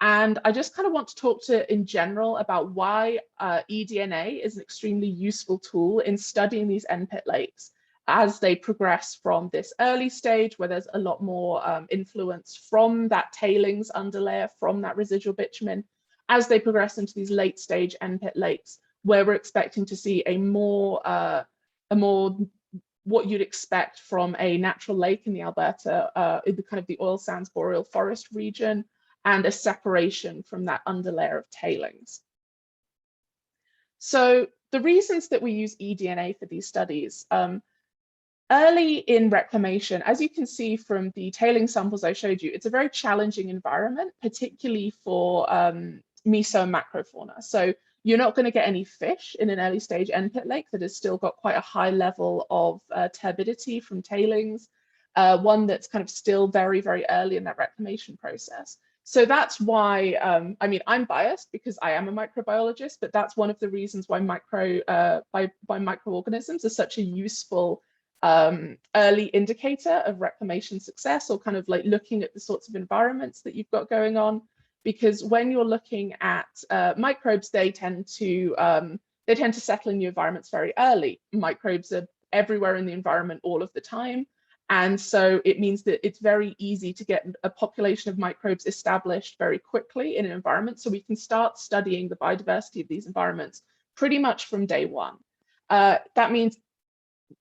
And I just kind of want to talk in general about why eDNA is an extremely useful tool in studying these end pit lakes as they progress from this early stage where there's a lot more influence from that tailings underlayer, from that residual bitumen, as they progress into these late stage end pit lakes, where we're expecting to see a more what you'd expect from a natural lake in the Alberta, in the kind of the oil sands boreal forest region, and a separation from that underlayer of tailings. So the reasons that we use eDNA for these studies, early in reclamation, as you can see from the tailing samples I showed you, it's a very challenging environment, particularly for meso and macrofauna. So you're not going to get any fish in an early stage end pit lake that has still got quite a high level of turbidity from tailings, one that's kind of still very, very early in that reclamation process. So that's why, I mean, I'm biased because I am a microbiologist, but that's one of the reasons why microorganisms are such a useful early indicator of reclamation success, or kind of like looking at the sorts of environments that you've got going on. because when you're looking at microbes, they tend to settle in new environments very early. Microbes are everywhere in the environment all of the time. And so it means that it's very easy to get a population of microbes established very quickly in an environment. So we can start studying the biodiversity of these environments pretty much from day one. That means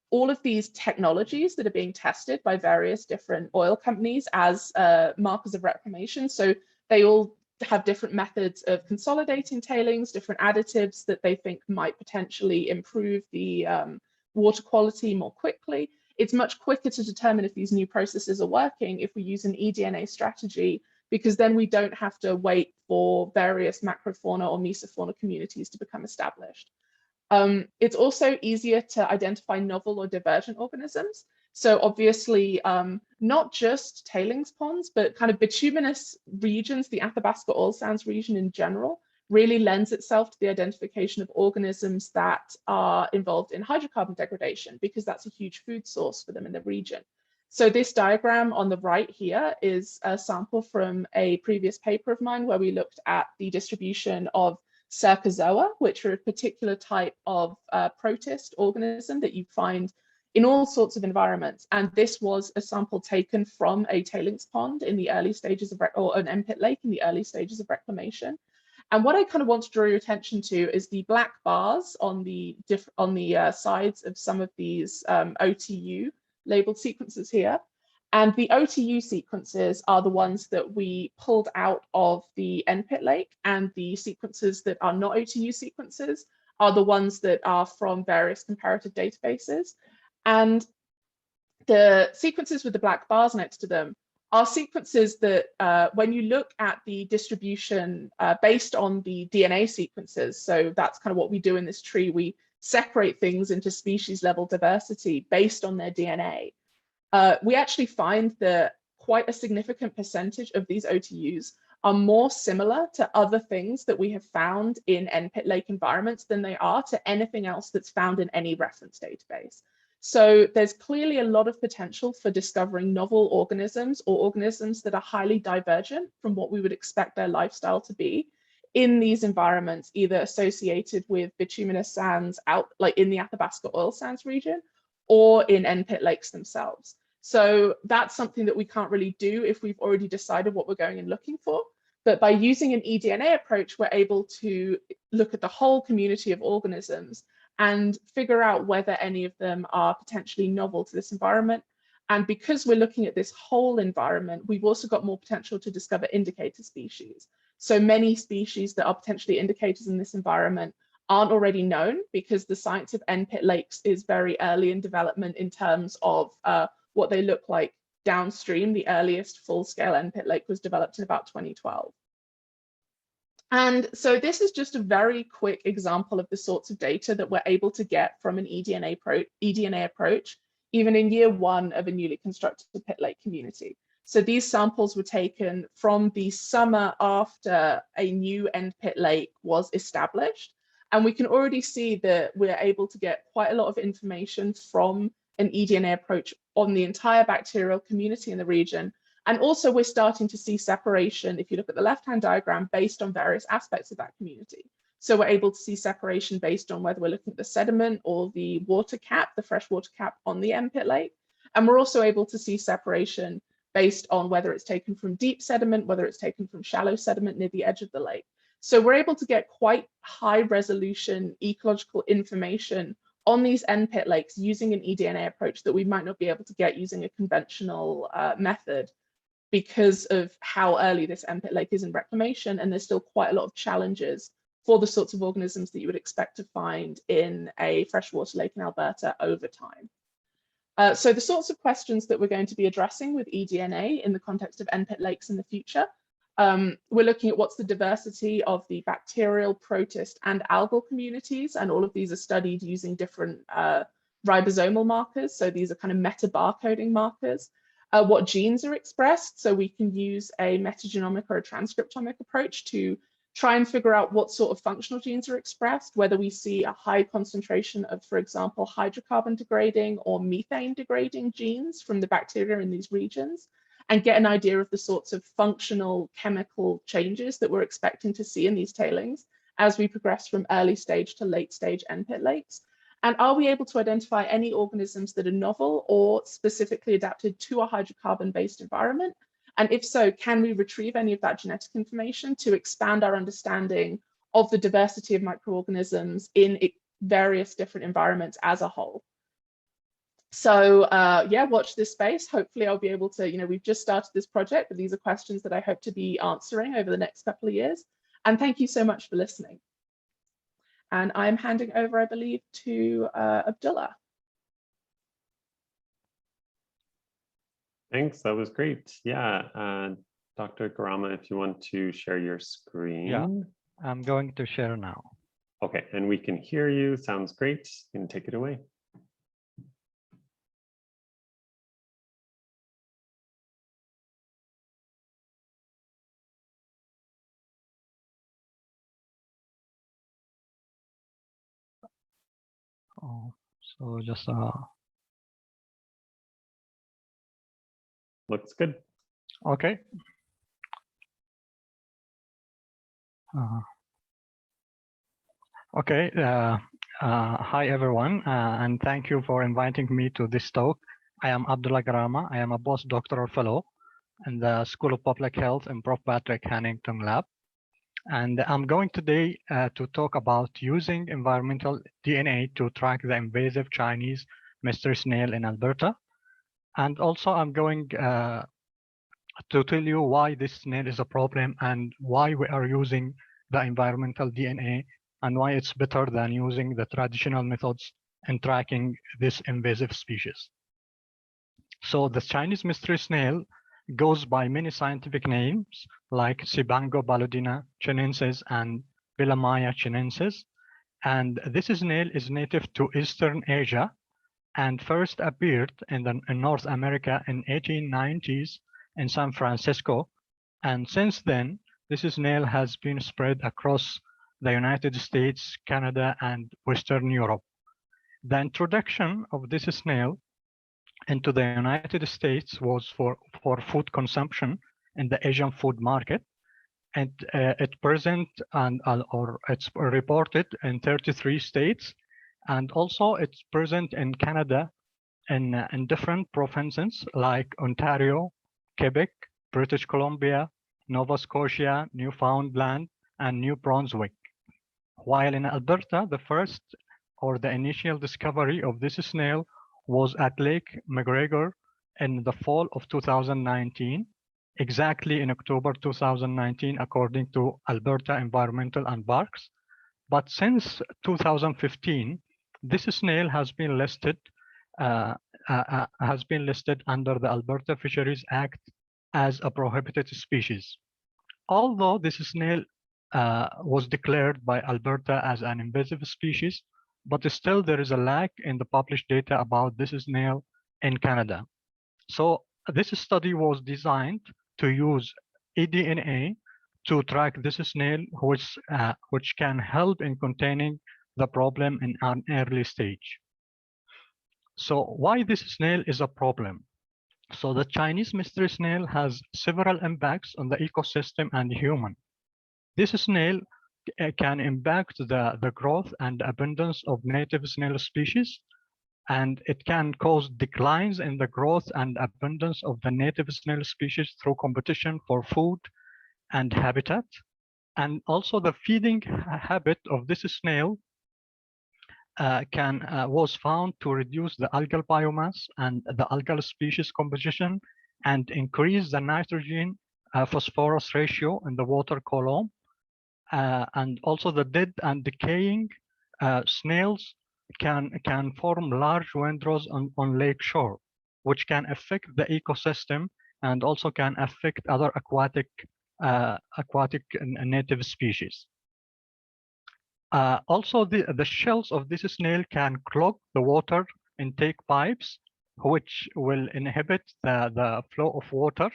all of these technologies that are being tested by various different oil companies as markers of reclamation. So they all have different methods of consolidating tailings, different additives that they think might potentially improve the water quality more quickly. It's much quicker to determine if these new processes are working if we use an eDNA strategy, because then we don't have to wait for various macrofauna or mesofauna communities to become established. It's also easier to identify novel or divergent organisms. So obviously, not just tailings ponds, but kind of bituminous regions, the Athabasca oil sands region in general, really lends itself to the identification of organisms that are involved in hydrocarbon degradation, because that's a huge food source for them in the region. So this diagram on the right here is a sample from a previous paper of mine where we looked at the distribution of Sarcarial, which are a particular type of protist organism that you find in all sorts of environments. And this was a sample taken from a tailings pond in the early stages of, or an end-pit lake in the early stages of reclamation. And what I kind of want to draw your attention to is the black bars on the sides of some of these OTU labeled sequences here. And the OTU sequences are the ones that we pulled out of the end-pit lake, and the sequences that are not OTU sequences are the ones that are from various comparative databases. And the sequences with the black bars next to them are sequences that when you look at the distribution based on the DNA sequences, so that's kind of what we do in this tree, we separate things into species level diversity based on their DNA. We actually find that quite a significant percentage of these OTUs are more similar to other things that we have found in end-pit lake environments than they are to anything else that's found in any reference database. So there's clearly a lot of potential for discovering novel organisms or organisms that are highly divergent from what we would expect their lifestyle to be in these environments, either associated with bituminous sands out like in the Athabasca oil sands region or in end-pit lakes themselves. So that's something that we can't really do if we've already decided what we're going and looking for. But by using an eDNA approach, we're able to look at the whole community of organisms and figure out whether any of them are potentially novel to this environment. And because we're looking at this whole environment, we've also got more potential to discover indicator species. So many species that are potentially indicators in this environment aren't already known, because the science of end-pit lakes is very early in development in terms of what they look like downstream. The earliest full-scale end-pit lake was developed in about 2012. And so this is just a very quick example of the sorts of data that we're able to get from an eDNA approach, even in year one of a newly constructed pit lake community. So these samples were taken from the summer after a new end-pit lake was established. And we can already see that we're able to get quite a lot of information from an eDNA approach on the entire bacterial community in the region. And also we're starting to see separation, if you look at the left-hand diagram, based on various aspects of that community. So we're able to see separation based on whether we're looking at the sediment or the water cap, the freshwater cap on the end-pit lake. And we're also able to see separation based on whether it's taken from deep sediment, whether it's taken from shallow sediment near the edge of the lake. So we're able to get quite high resolution ecological information on these end-pit lakes using an eDNA approach that we might not be able to get using a conventional method, because of how early this end-pit lake is in reclamation, and there's still quite a lot of challenges for the sorts of organisms that you would expect to find in a freshwater lake in Alberta over time. So the sorts of questions that we're going to be addressing with eDNA in the context of end-pit lakes in the future, we're looking at what's the diversity of the bacterial, protist, and algal communities, and all of these are studied using different ribosomal markers. So these are kind of meta-barcoding markers. What genes are expressed, so we can use a metagenomic or a transcriptomic approach to try and figure out what sort of functional genes are expressed, whether we see a high concentration of, for example, hydrocarbon degrading or methane degrading genes from the bacteria in these regions. and get an idea of the sorts of functional chemical changes that we're expecting to see in these tailings as we progress from early stage to late stage end-pit lakes? And are we able to identify any organisms that are novel or specifically adapted to a hydrocarbon-based environment? And if so, can we retrieve any of that genetic information to expand our understanding of the diversity of microorganisms in various different environments as a whole? So yeah, watch this space. Hopefully I'll be able to, we've just started this project, but these are questions that I hope to be answering over the next couple of years. And thank you so much for listening. And I'm handing over, I believe, to Abdullah. Thanks, that was great. Yeah, Dr. Gharamah, if you want to share your screen. Yeah, I'm going to share now. Okay, and we can hear you. Sounds great. You can take it away. Oh, so just Looks good. okay. Okay. Hi everyone, and thank you for inviting me to this talk. I am Abdullah Gharamah. I am a postdoctoral fellow in the School of Public Health in Prof. Patrick Hanington Lab. And I'm going today to talk about using environmental DNA to track the invasive Chinese mystery snail in Alberta. And also I'm going to tell you why this snail is a problem and why we are using the environmental DNA and why it's better than using the traditional methods in tracking this invasive species. So the Chinese mystery snail goes by many scientific names like Cibango ballodina chinensis and Pillamaya chinensis. And this snail is native to Eastern Asia and first appeared in North America in 1890s in San Francisco. And since then, this snail has been spread across the United States, Canada, and Western Europe. The introduction of this snail into the United States was for food consumption in the Asian food market, and it's reported in 33 states, and also it's present in Canada in different provinces like Ontario, Quebec, British Columbia, Nova Scotia, Newfoundland, and New Brunswick. While in Alberta, the first or the initial discovery of this snail was at Lake McGregor in the fall of 2019, exactly in October 2019, according to Alberta Environmental and Parks. But since 2015, this snail has been listed under the Alberta Fisheries Act as a prohibited species. Although this snail was declared by Alberta as an invasive species, but still there is a lack in the published data about this snail in Canada. So this study was designed to use eDNA to track this snail, which can help in containing the problem in an early stage. So why this snail is a problem? So the Chinese mystery snail has several impacts on the ecosystem and human. This snail can impact the growth and abundance of native snail species, and it can cause declines in the growth and abundance of the native snail species through competition for food and habitat. And also the feeding habit of this snail was found to reduce the algal biomass and the algal species composition and increase the nitrogen phosphorus ratio in the water column. And also the dead and decaying snails can form large windrows on lake shore, which can affect the ecosystem and also can affect other aquatic native species. Also, the shells of this snail can clog the water intake pipes, which will inhibit the flow of water.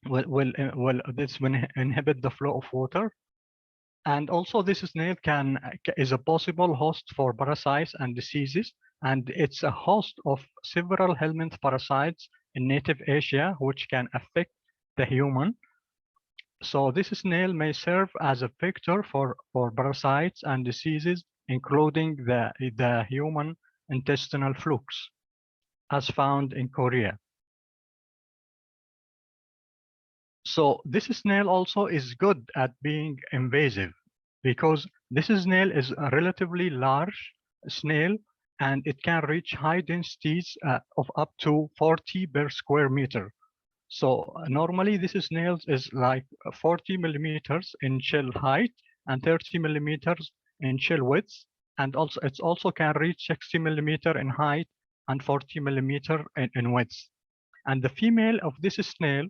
This will inhibit the flow of water. And also this snail is a possible host for parasites and diseases, and it's a host of several helminth parasites in native Asia, which can affect the human. So this snail may serve as a vector for parasites and diseases, including the human intestinal flukes, as found in Korea. So this snail also is good at being invasive because this snail is a relatively large snail and it can reach high densities of up to 40 per square meter. So normally this snail is like 40 millimeters in shell height and 30 millimeters in shell width. And also it also can reach 60 millimeter in height and 40 millimeter in width. And the female of this snail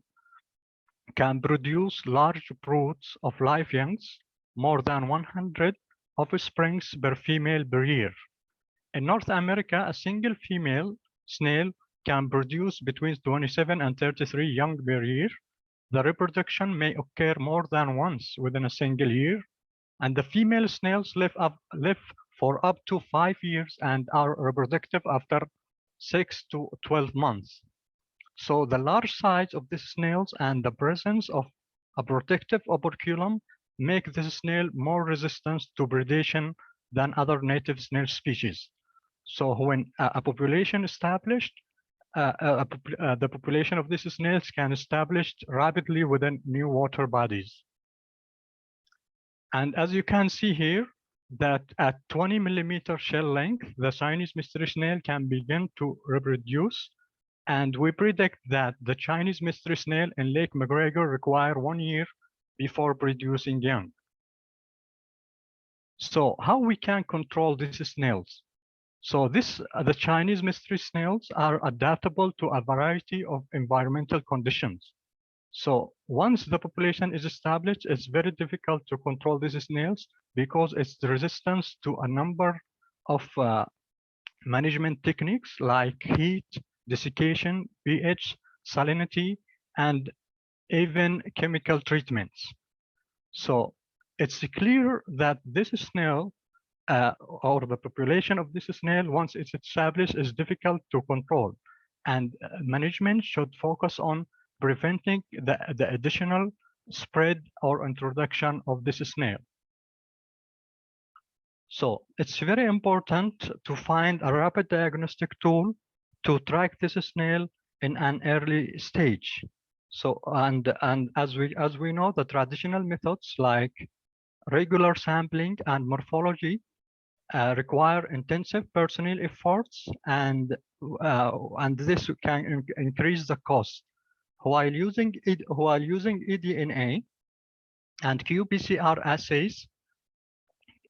can produce large broods of live youngs, more than 100 offsprings per female per year. In North America, a single female snail can produce between 27 and 33 young per year. The reproduction may occur more than once within a single year, and the female snails live for up to 5 years and are reproductive after 6 to 12 months. So the large size of these snails and the presence of a protective operculum make this snail more resistant to predation than other native snail species. So when a population established, the population of these snails can establish rapidly within new water bodies. And as you can see here, that at 20 millimeter shell length, the Chinese mystery snail can begin to reproduce. And we predict that the Chinese mystery snail in Lake McGregor require 1 year before producing young. So how we can control these snails? So the Chinese mystery snails are adaptable to a variety of environmental conditions. So once the population is established, it's very difficult to control these snails because it's the resistance to a number of management techniques like heat, desiccation, pH, salinity, and even chemical treatments. So it's clear that this snail or the population of this snail, once it's established, is difficult to control. And management should focus on preventing the additional spread or introduction of this snail. So it's very important to find a rapid diagnostic tool to track this snail in an early stage. So and as we know, the traditional methods like regular sampling and morphology require intensive personnel efforts, and this can increase the cost. While using eDNA and Qpcr assays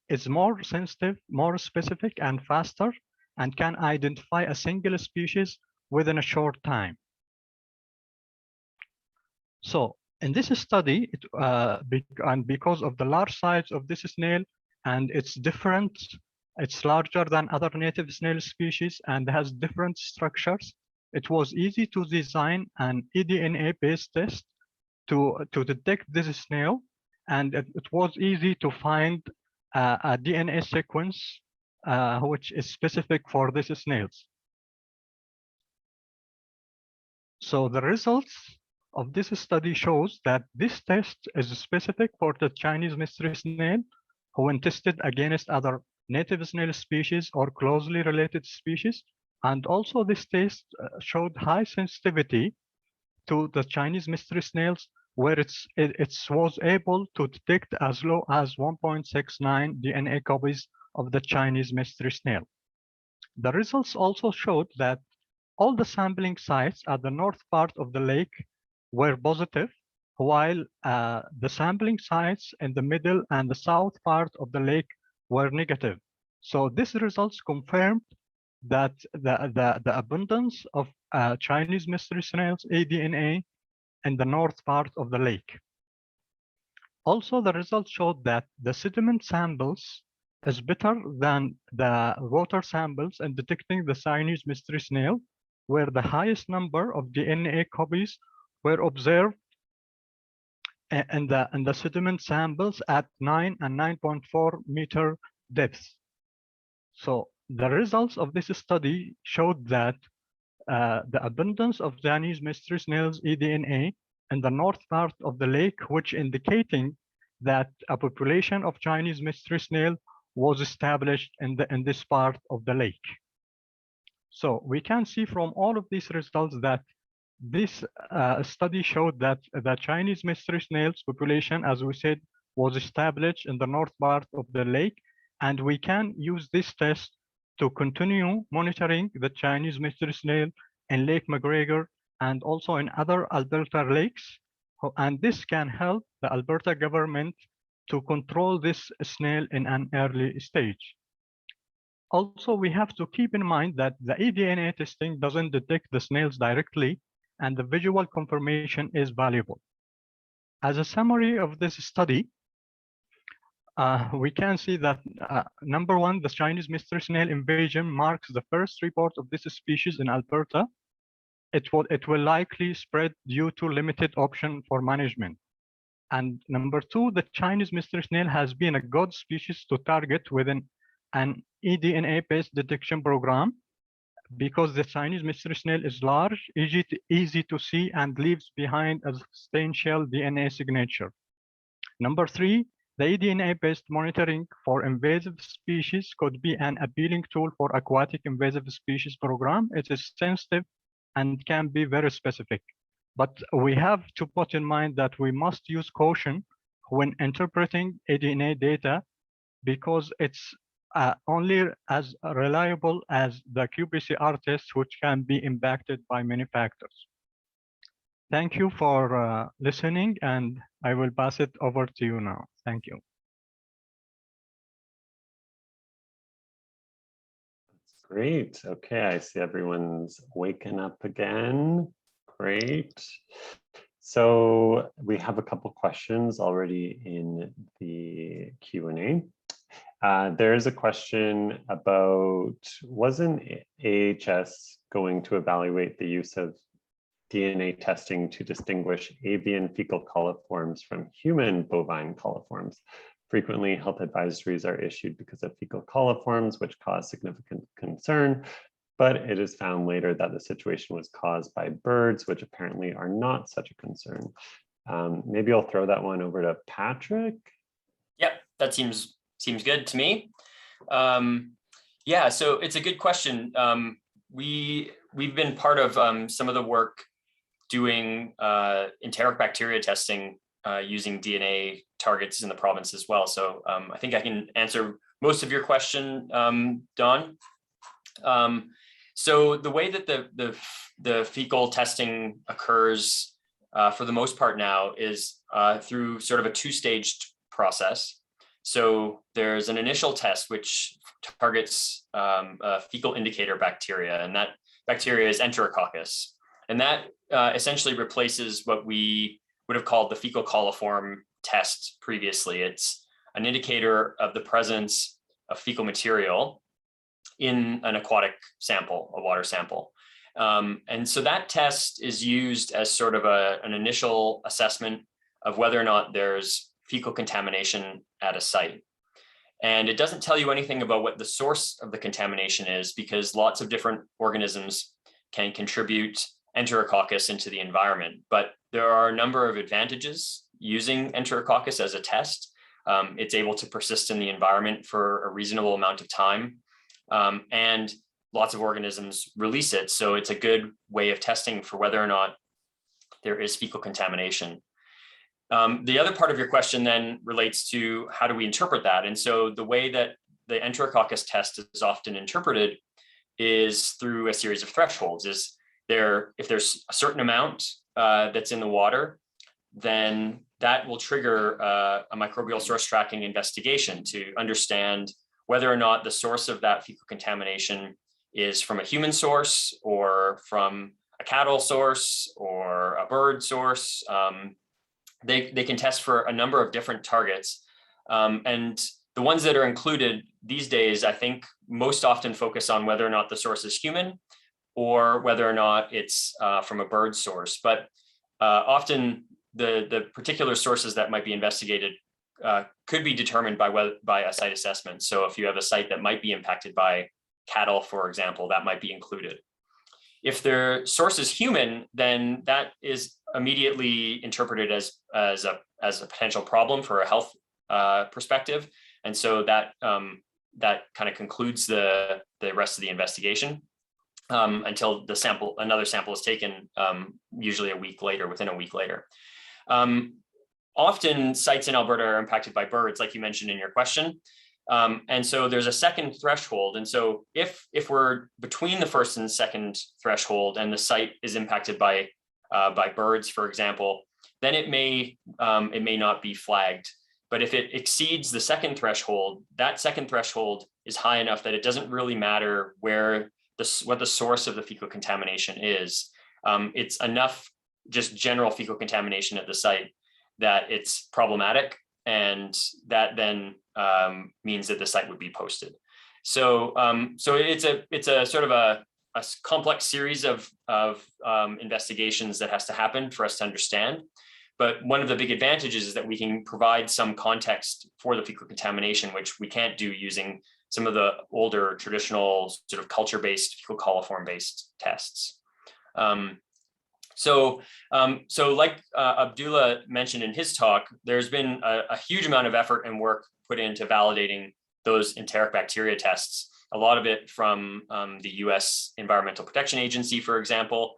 is more sensitive, more specific, and faster, and can identify a single species within a short time. So in this study, and because of the large size of this snail and it's different, it's larger than other native snail species and has different structures, it was easy to design an eDNA-based test to detect this snail, and it was easy to find a DNA sequence which is specific for these snails. So the results of this study shows that this test is specific for the Chinese mystery snail when tested against other native snail species or closely related species. And also this test showed high sensitivity to the Chinese mystery snails, where it was able to detect as low as 1.69 DNA copies of the Chinese mystery snail. The results also showed that all the sampling sites at the north part of the lake were positive, while the sampling sites in the middle and the south part of the lake were negative. So these results confirmed that the abundance of Chinese mystery snails eDNA in the north part of the lake. Also, the results showed that the sediment samples is better than the water samples in detecting the Chinese mystery snail, where the highest number of DNA copies were observed in the sediment samples at 9 and 9.4 meter depth. So the results of this study showed that the abundance of Chinese mystery snails eDNA in the north part of the lake, which indicating that a population of Chinese mystery snail was established in this part of the lake. So we can see from all of these results that this study showed that the Chinese mystery snails population, as we said, was established in the north part of the lake, and we can use this test to continue monitoring the Chinese mystery snail in Lake McGregor and also in other Alberta lakes. And this can help the Alberta government to control this snail in an early stage. Also, we have to keep in mind that the eDNA testing doesn't detect the snails directly, and the visual confirmation is valuable. As a summary of this study, we can see that number one, the Chinese mystery snail invasion marks the first report of this species in Alberta. It will likely spread due to limited option for management. And number two, the Chinese mystery snail has been a good species to target within an eDNA-based detection program, because the Chinese mystery snail is large, easy to see, and leaves behind a substantial DNA signature. Number three, the eDNA-based monitoring for invasive species could be an appealing tool for aquatic invasive species program. It is sensitive and can be very specific. But we have to put in mind that we must use caution when interpreting eDNA data, because it's only as reliable as the Qpcr test, which can be impacted by many factors. Thank you for listening, and I will pass it over to you now. Thank you. That's great. Okay, I see everyone's waking up again. Great. So we have a couple questions already in the Q&A. There's a question about, wasn't AHS going to evaluate the use of DNA testing to distinguish avian fecal coliforms from human bovine coliforms? Frequently, health advisories are issued because of fecal coliforms, which cause significant concern, but it is found later that the situation was caused by birds, which apparently are not such a concern. Maybe I'll throw that one over to Patrick. Yep, that seems good to me. Yeah, so it's a good question. We've been part of some of the work doing enteric bacteria testing using DNA targets in the province as well. So I think I can answer most of your question, Don. So the way that the fecal testing occurs for the most part now is through sort of a two-staged process. So there's an initial test which targets a fecal indicator bacteria, and that bacteria is Enterococcus. And that essentially replaces what we would have called the fecal coliform test previously. It's an indicator of the presence of fecal material in an aquatic sample, a water sample. And so that test is used as sort of an initial assessment of whether or not there's fecal contamination at a site. And it doesn't tell you anything about what the source of the contamination is, because lots of different organisms can contribute Enterococcus into the environment. But there are a number of advantages using Enterococcus as a test. It's able to persist in the environment for a reasonable amount of time. And lots of organisms release it. So it's a good way of testing for whether or not there is fecal contamination. The other part of your question then relates to how do we interpret that? And so the way that the Enterococcus test is often interpreted is through a series of thresholds. If there's a certain amount that's in the water, then that will trigger a microbial source tracking investigation to understand whether or not the source of that fecal contamination is from a human source or from a cattle source or a bird source. They can test for a number of different targets. And the ones that are included these days, I think most often focus on whether or not the source is human or whether or not it's from a bird source. But often the particular sources that might be investigated could be determined by a site assessment. So if you have a site that might be impacted by cattle, for example, that might be included. If their source is human, then that is immediately interpreted as a potential problem for a health perspective. And so that kind of concludes the rest of the investigation until another sample is taken, usually a week later, within a week later. Often sites in Alberta are impacted by birds, like you mentioned in your question. And so there's a second threshold. And so if we're between the first and second threshold and the site is impacted by birds, for example, then it may not be flagged. But if it exceeds the second threshold, that second threshold is high enough that it doesn't really matter what the source of the fecal contamination is. It's enough just general fecal contamination at the site that it's problematic, and that then means that the site would be posted. So it's a sort of a complex series of investigations that has to happen for us to understand. But one of the big advantages is that we can provide some context for the fecal contamination, which we can't do using some of the older traditional sort of culture-based fecal coliform-based tests. So like Abdullah mentioned in his talk, there's been a huge amount of effort and work put into validating those enteric bacteria tests. A lot of it from the US Environmental Protection Agency, for example,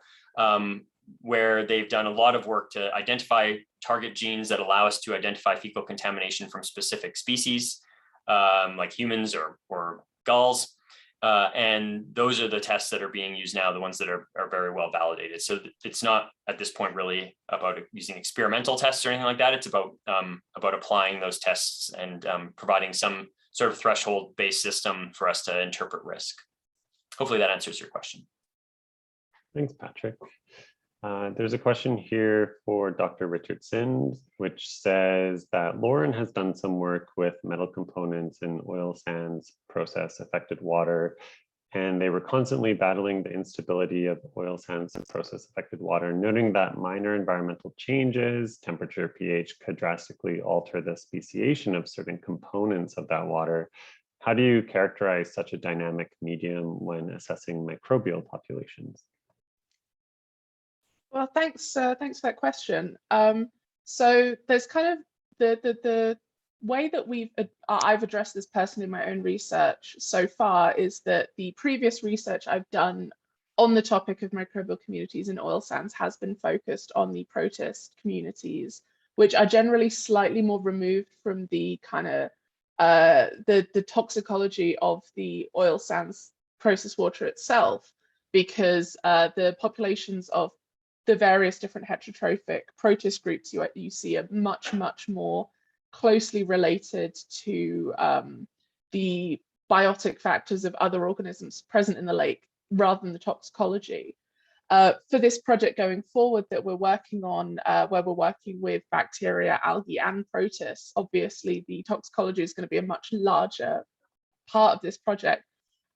where they've done a lot of work to identify target genes that allow us to identify fecal contamination from specific species, like humans or gulls. And those are the tests that are being used now, the ones that are very well validated. So it's not at this point really about using experimental tests or anything like that. It's about applying those tests and providing some sort of threshold-based system for us to interpret risk. Hopefully that answers your question. Thanks, Patrick. There's a question here for Dr. Richardson, which says that Lauren has done some work with metal components in oil sands process affected water, and they were constantly battling the instability of oil sands process affected water, noting that minor environmental changes, temperature, pH, could drastically alter the speciation of certain components of that water. How do you characterize such a dynamic medium when assessing microbial populations? Well, thanks for that question. So there's kind of the way that I've addressed this personally in my own research so far is that the previous research I've done on the topic of microbial communities in oil sands has been focused on the protist communities, which are generally slightly more removed from the kind of the toxicology of the oil sands process water itself, because the populations of the various different heterotrophic protist groups you see are much more closely related to the biotic factors of other organisms present in the lake rather than the toxicology. For this project going forward that we're working on, where we're working with bacteria, algae, and protists, obviously the toxicology is going to be a much larger part of this project.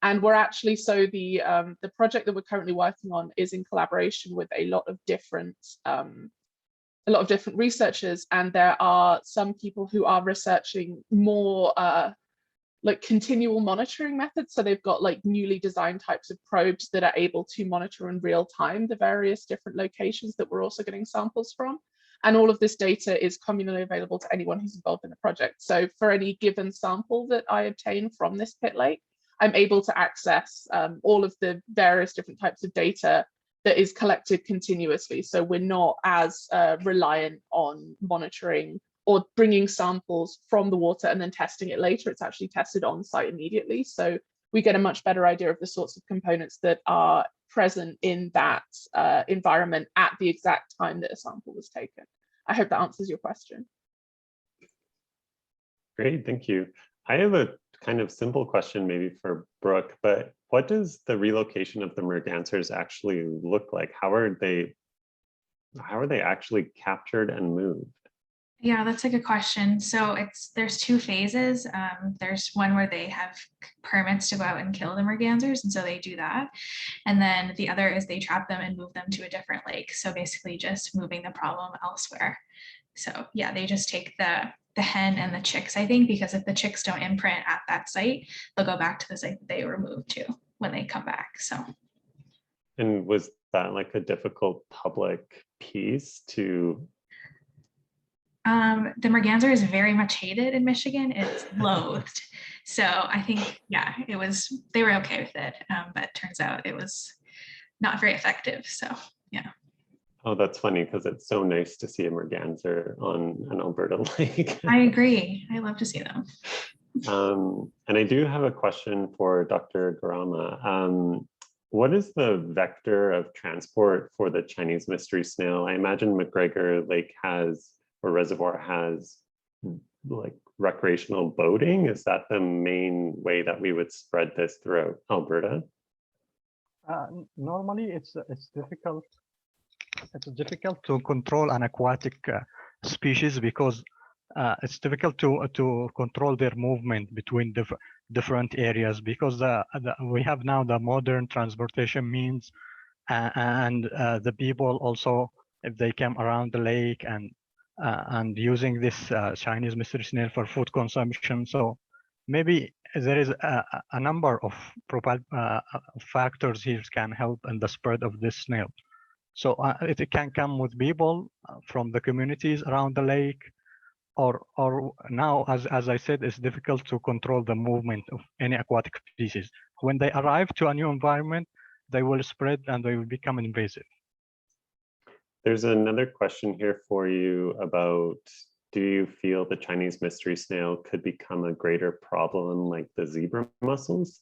And we're actually, so the project that we're currently working on is in collaboration with a lot of different researchers, and there are some people who are researching more like continual monitoring methods. So they've got like newly designed types of probes that are able to monitor in real time the various different locations that we're also getting samples from. And all of this data is communally available to anyone who's involved in the project. So for any given sample that I obtain from this pit lake, I'm able to access all of the various different types of data that is collected continuously. So we're not as reliant on monitoring or bringing samples from the water and then testing it later. It's actually tested on site immediately. So we get a much better idea of the sorts of components that are present in that environment at the exact time that a sample was taken. I hope that answers your question. Great, thank you. I have a kind of simple question maybe for Brooke, but what does the relocation of the mergansers actually look like? How are they actually captured and moved? Yeah, that's a good question. So there's two phases. There's one where they have permits to go out and kill the mergansers, and so they do that. And then the other is they trap them and move them to a different lake. So basically just moving the problem elsewhere. So yeah, they just take the hen and the chicks, I think, because if the chicks don't imprint at that site, they'll go back to the site that they were moved to when they come back. So And was that like a difficult public piece to? The merganser is very much hated in Michigan. It's loathed. So I think, yeah, they were okay with it. But it turns out it was not very effective. So, yeah. Oh, that's funny because it's so nice to see a merganser on an Alberta lake. I agree. I love to see them. And I do have a question for Dr. Gharamah. What is the vector of transport for the Chinese mystery snail? I imagine McGregor Lake or reservoir has like recreational boating. Is that the main way that we would spread this throughout Alberta? Normally, it's difficult. It's difficult to control an aquatic species because it's difficult to control their movement between different areas because we have now the modern transportation means and the people also, if they come around the lake and using this Chinese mystery snail for food consumption. So maybe there is a number of factors here can help in the spread of this snail. So it can come with people from the communities around the lake, or now, as I said, it's difficult to control the movement of any aquatic species. When they arrive to a new environment, they will spread and they will become invasive. There's another question here for you about, do you feel the Chinese mystery snail could become a greater problem like the zebra mussels?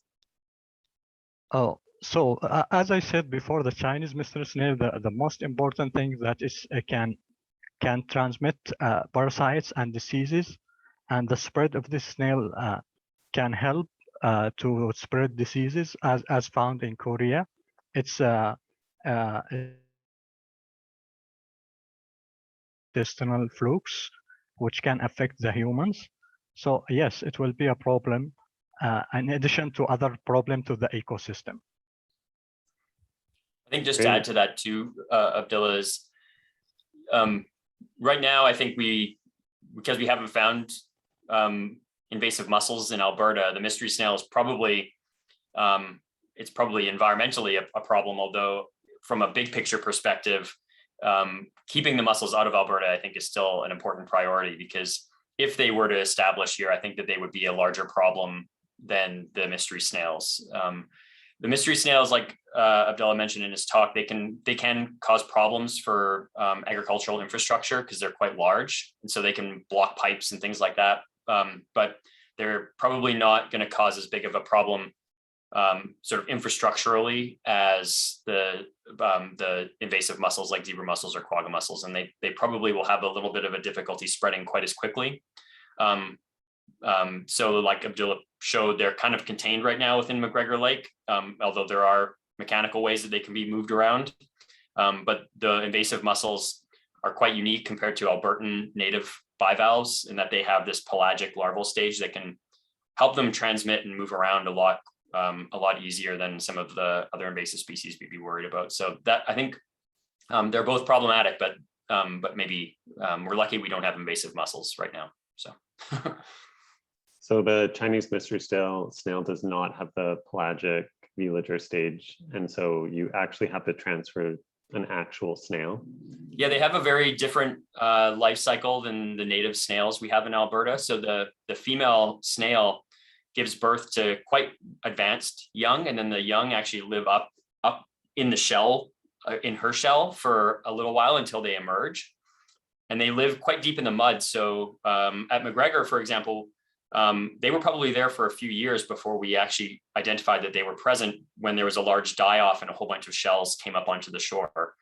Oh, so as I said before, the Chinese mystery snail, the most important thing that is can transmit parasites and diseases, and the spread of this snail can help to spread diseases as found in Korea. It's intestinal flukes, which can affect the humans. So yes, it will be a problem in addition to other problem to the ecosystem. I think just to add to that too, Abdullah, is right now, I think because we haven't found invasive mussels in Alberta, the mystery snail is probably, it's probably environmentally a problem, although from a big picture perspective, keeping the mussels out of Alberta, I think, is still an important priority, because if they were to establish here, I think that they would be a larger problem than the mystery snails. The mystery snails, like Abdullah mentioned in his talk, they can cause problems for agricultural infrastructure because they're quite large, and so they can block pipes and things like that. But they're probably not going to cause as big of a problem sort of infrastructurally as the invasive mussels like zebra mussels or quagga mussels, and they probably will have a little bit of a difficulty spreading quite as quickly. So like Abdullah showed, they're kind of contained right now within McGregor Lake, although there are mechanical ways that they can be moved around. But the invasive mussels are quite unique compared to Albertan native bivalves in that they have this pelagic larval stage that can help them transmit and move around a lot easier than some of the other invasive species we'd be worried about. So that, I think they're both problematic, but maybe we're lucky we don't have invasive mussels right now. So. So the Chinese mystery snail does not have the pelagic veliger stage, and so you actually have to transfer an actual snail. Yeah, they have a very different life cycle than the native snails we have in Alberta. So the female snail gives birth to quite advanced young, and then the young actually live up in the shell, in her shell, for a little while until they emerge, and they live quite deep in the mud. So at McGregor, for example, they were probably there for a few years before we actually identified that they were present, when there was a large die-off and a whole bunch of shells came up onto the shore.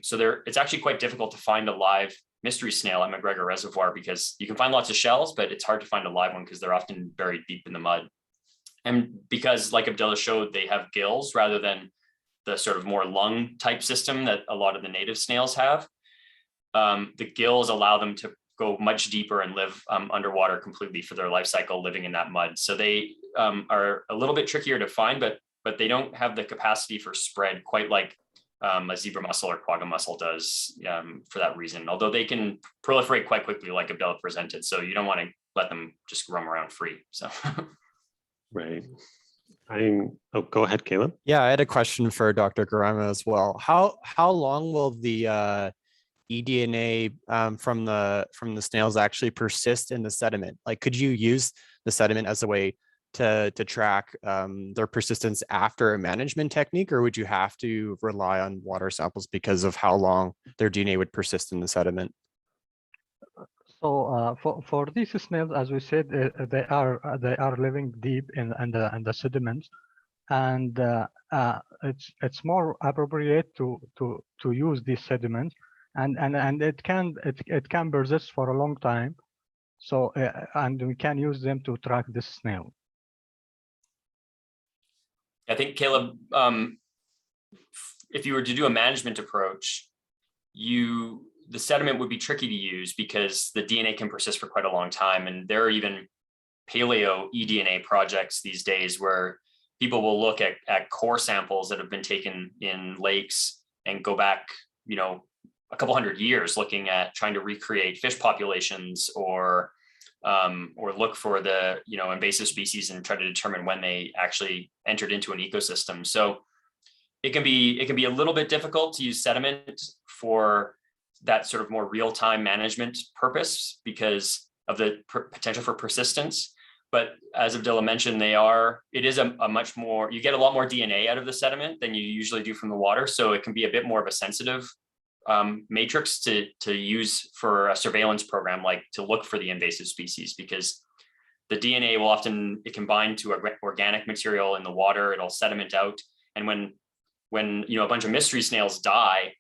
So it's actually quite difficult to find a live mystery snail at McGregor Reservoir, because you can find lots of shells, but it's hard to find a live one because they're often buried deep in the mud. And because, like Abdullah showed, they have gills rather than the sort of more lung type system that a lot of the native snails have, the gills allow them to go much deeper and live underwater completely for their life cycle, living in that mud. So they are a little bit trickier to find, but they don't have the capacity for spread quite like a zebra mussel or quagga mussel does, for that reason, although they can proliferate quite quickly like Abdullah presented. So you don't want to let them just roam around free. So. Right. Oh, go ahead, Caleb. Yeah, I had a question for Dr. Gharamah as well. How long will the eDNA from the snails actually persist in the sediment? Like, could you use the sediment as a way to track their persistence after a management technique, or would you have to rely on water samples because of how long their DNA would persist in the sediment? So for these snails, as we said, they are living deep in the sediments, and it's more appropriate to use these sediments, and it can persist for a long time. So and we can use them to track the snail. I think, Caleb, if you were to do a management approach, the sediment would be tricky to use because the DNA can persist for quite a long time. And there are even paleo eDNA projects these days where people will look at core samples that have been taken in lakes and go back, a couple hundred years, looking at trying to recreate fish populations or look for the invasive species and try to determine when they actually entered into an ecosystem. So it can be a little bit difficult to use sediment for that sort of more real-time management purpose because of the potential for persistence. But as Abdullah mentioned, it is a much more, you get a lot more DNA out of the sediment than you usually do from the water. So it can be a bit more of a sensitive matrix to use for a surveillance program, like to look for the invasive species, because the DNA will often, it can bind to organic material in the water, it'll sediment out. And when a bunch of mystery snails die,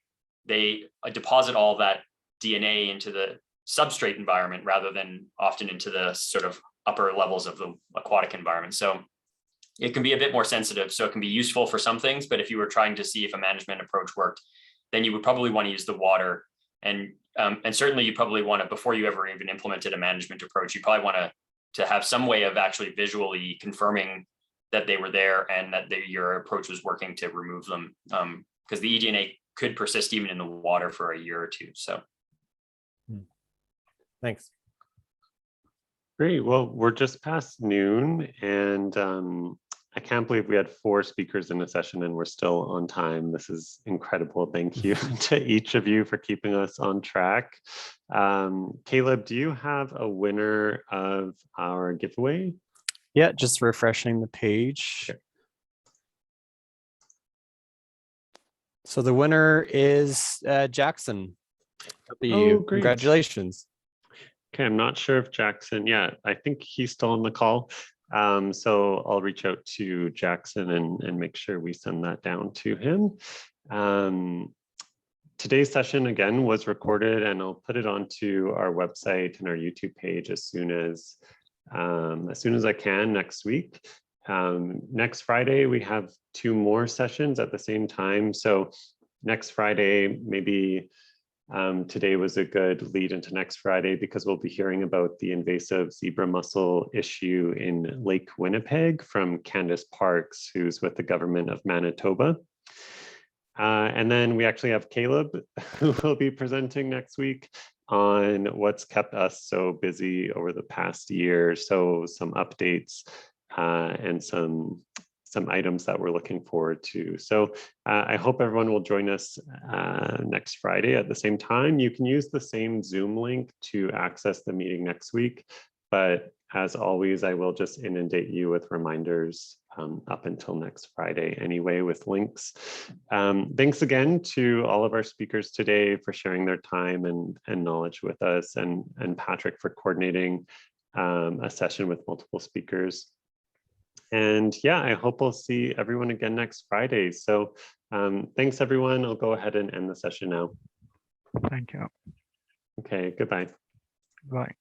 they deposit all that DNA into the substrate environment rather than often into the sort of upper levels of the aquatic environment. So it can be a bit more sensitive. So it can be useful for some things, but if you were trying to see if a management approach worked, then you would probably want to use the water. And certainly you probably want to, before you ever even implemented a management approach, you probably want to have some way of actually visually confirming that they were there and that your approach was working to remove them. Because the eDNA could persist even in the water for a year or two. So. Thanks. Great. Well, we're just past noon, and I can't believe we had 4 speakers in a session and we're still on time. This is incredible. Thank you to each of you for keeping us on track. Caleb, do you have a winner of our giveaway? Yeah, just refreshing the page. Sure. So the winner is Jackson. Oh, great. Congratulations. Okay, I'm not sure if Jackson, I think he's still on the call. So I'll reach out to Jackson and make sure we send that down to him. Today's session again was recorded, and I'll put it onto our website and our YouTube page as soon as I can next week. Next Friday, we have 2 more sessions at the same time. So next Friday, maybe today was a good lead into next Friday because we'll be hearing about the invasive zebra mussel issue in Lake Winnipeg from Candace Parks, who's with the government of Manitoba. And then we actually have Caleb, who will be presenting next week on what's kept us so busy over the past year. So some updates and some items that we're looking forward to. So I hope everyone will join us next Friday at the same time. You can use the same Zoom link to access the meeting next week, but as always, I will just inundate you with reminders up until next Friday anyway with links. Thanks again to all of our speakers today for sharing their time and knowledge with us, and Patrick for coordinating a session with multiple speakers. And I hope we'll see everyone again next Friday. So thanks, everyone. I'll go ahead and end the session now. Thank you. Okay, goodbye. Bye.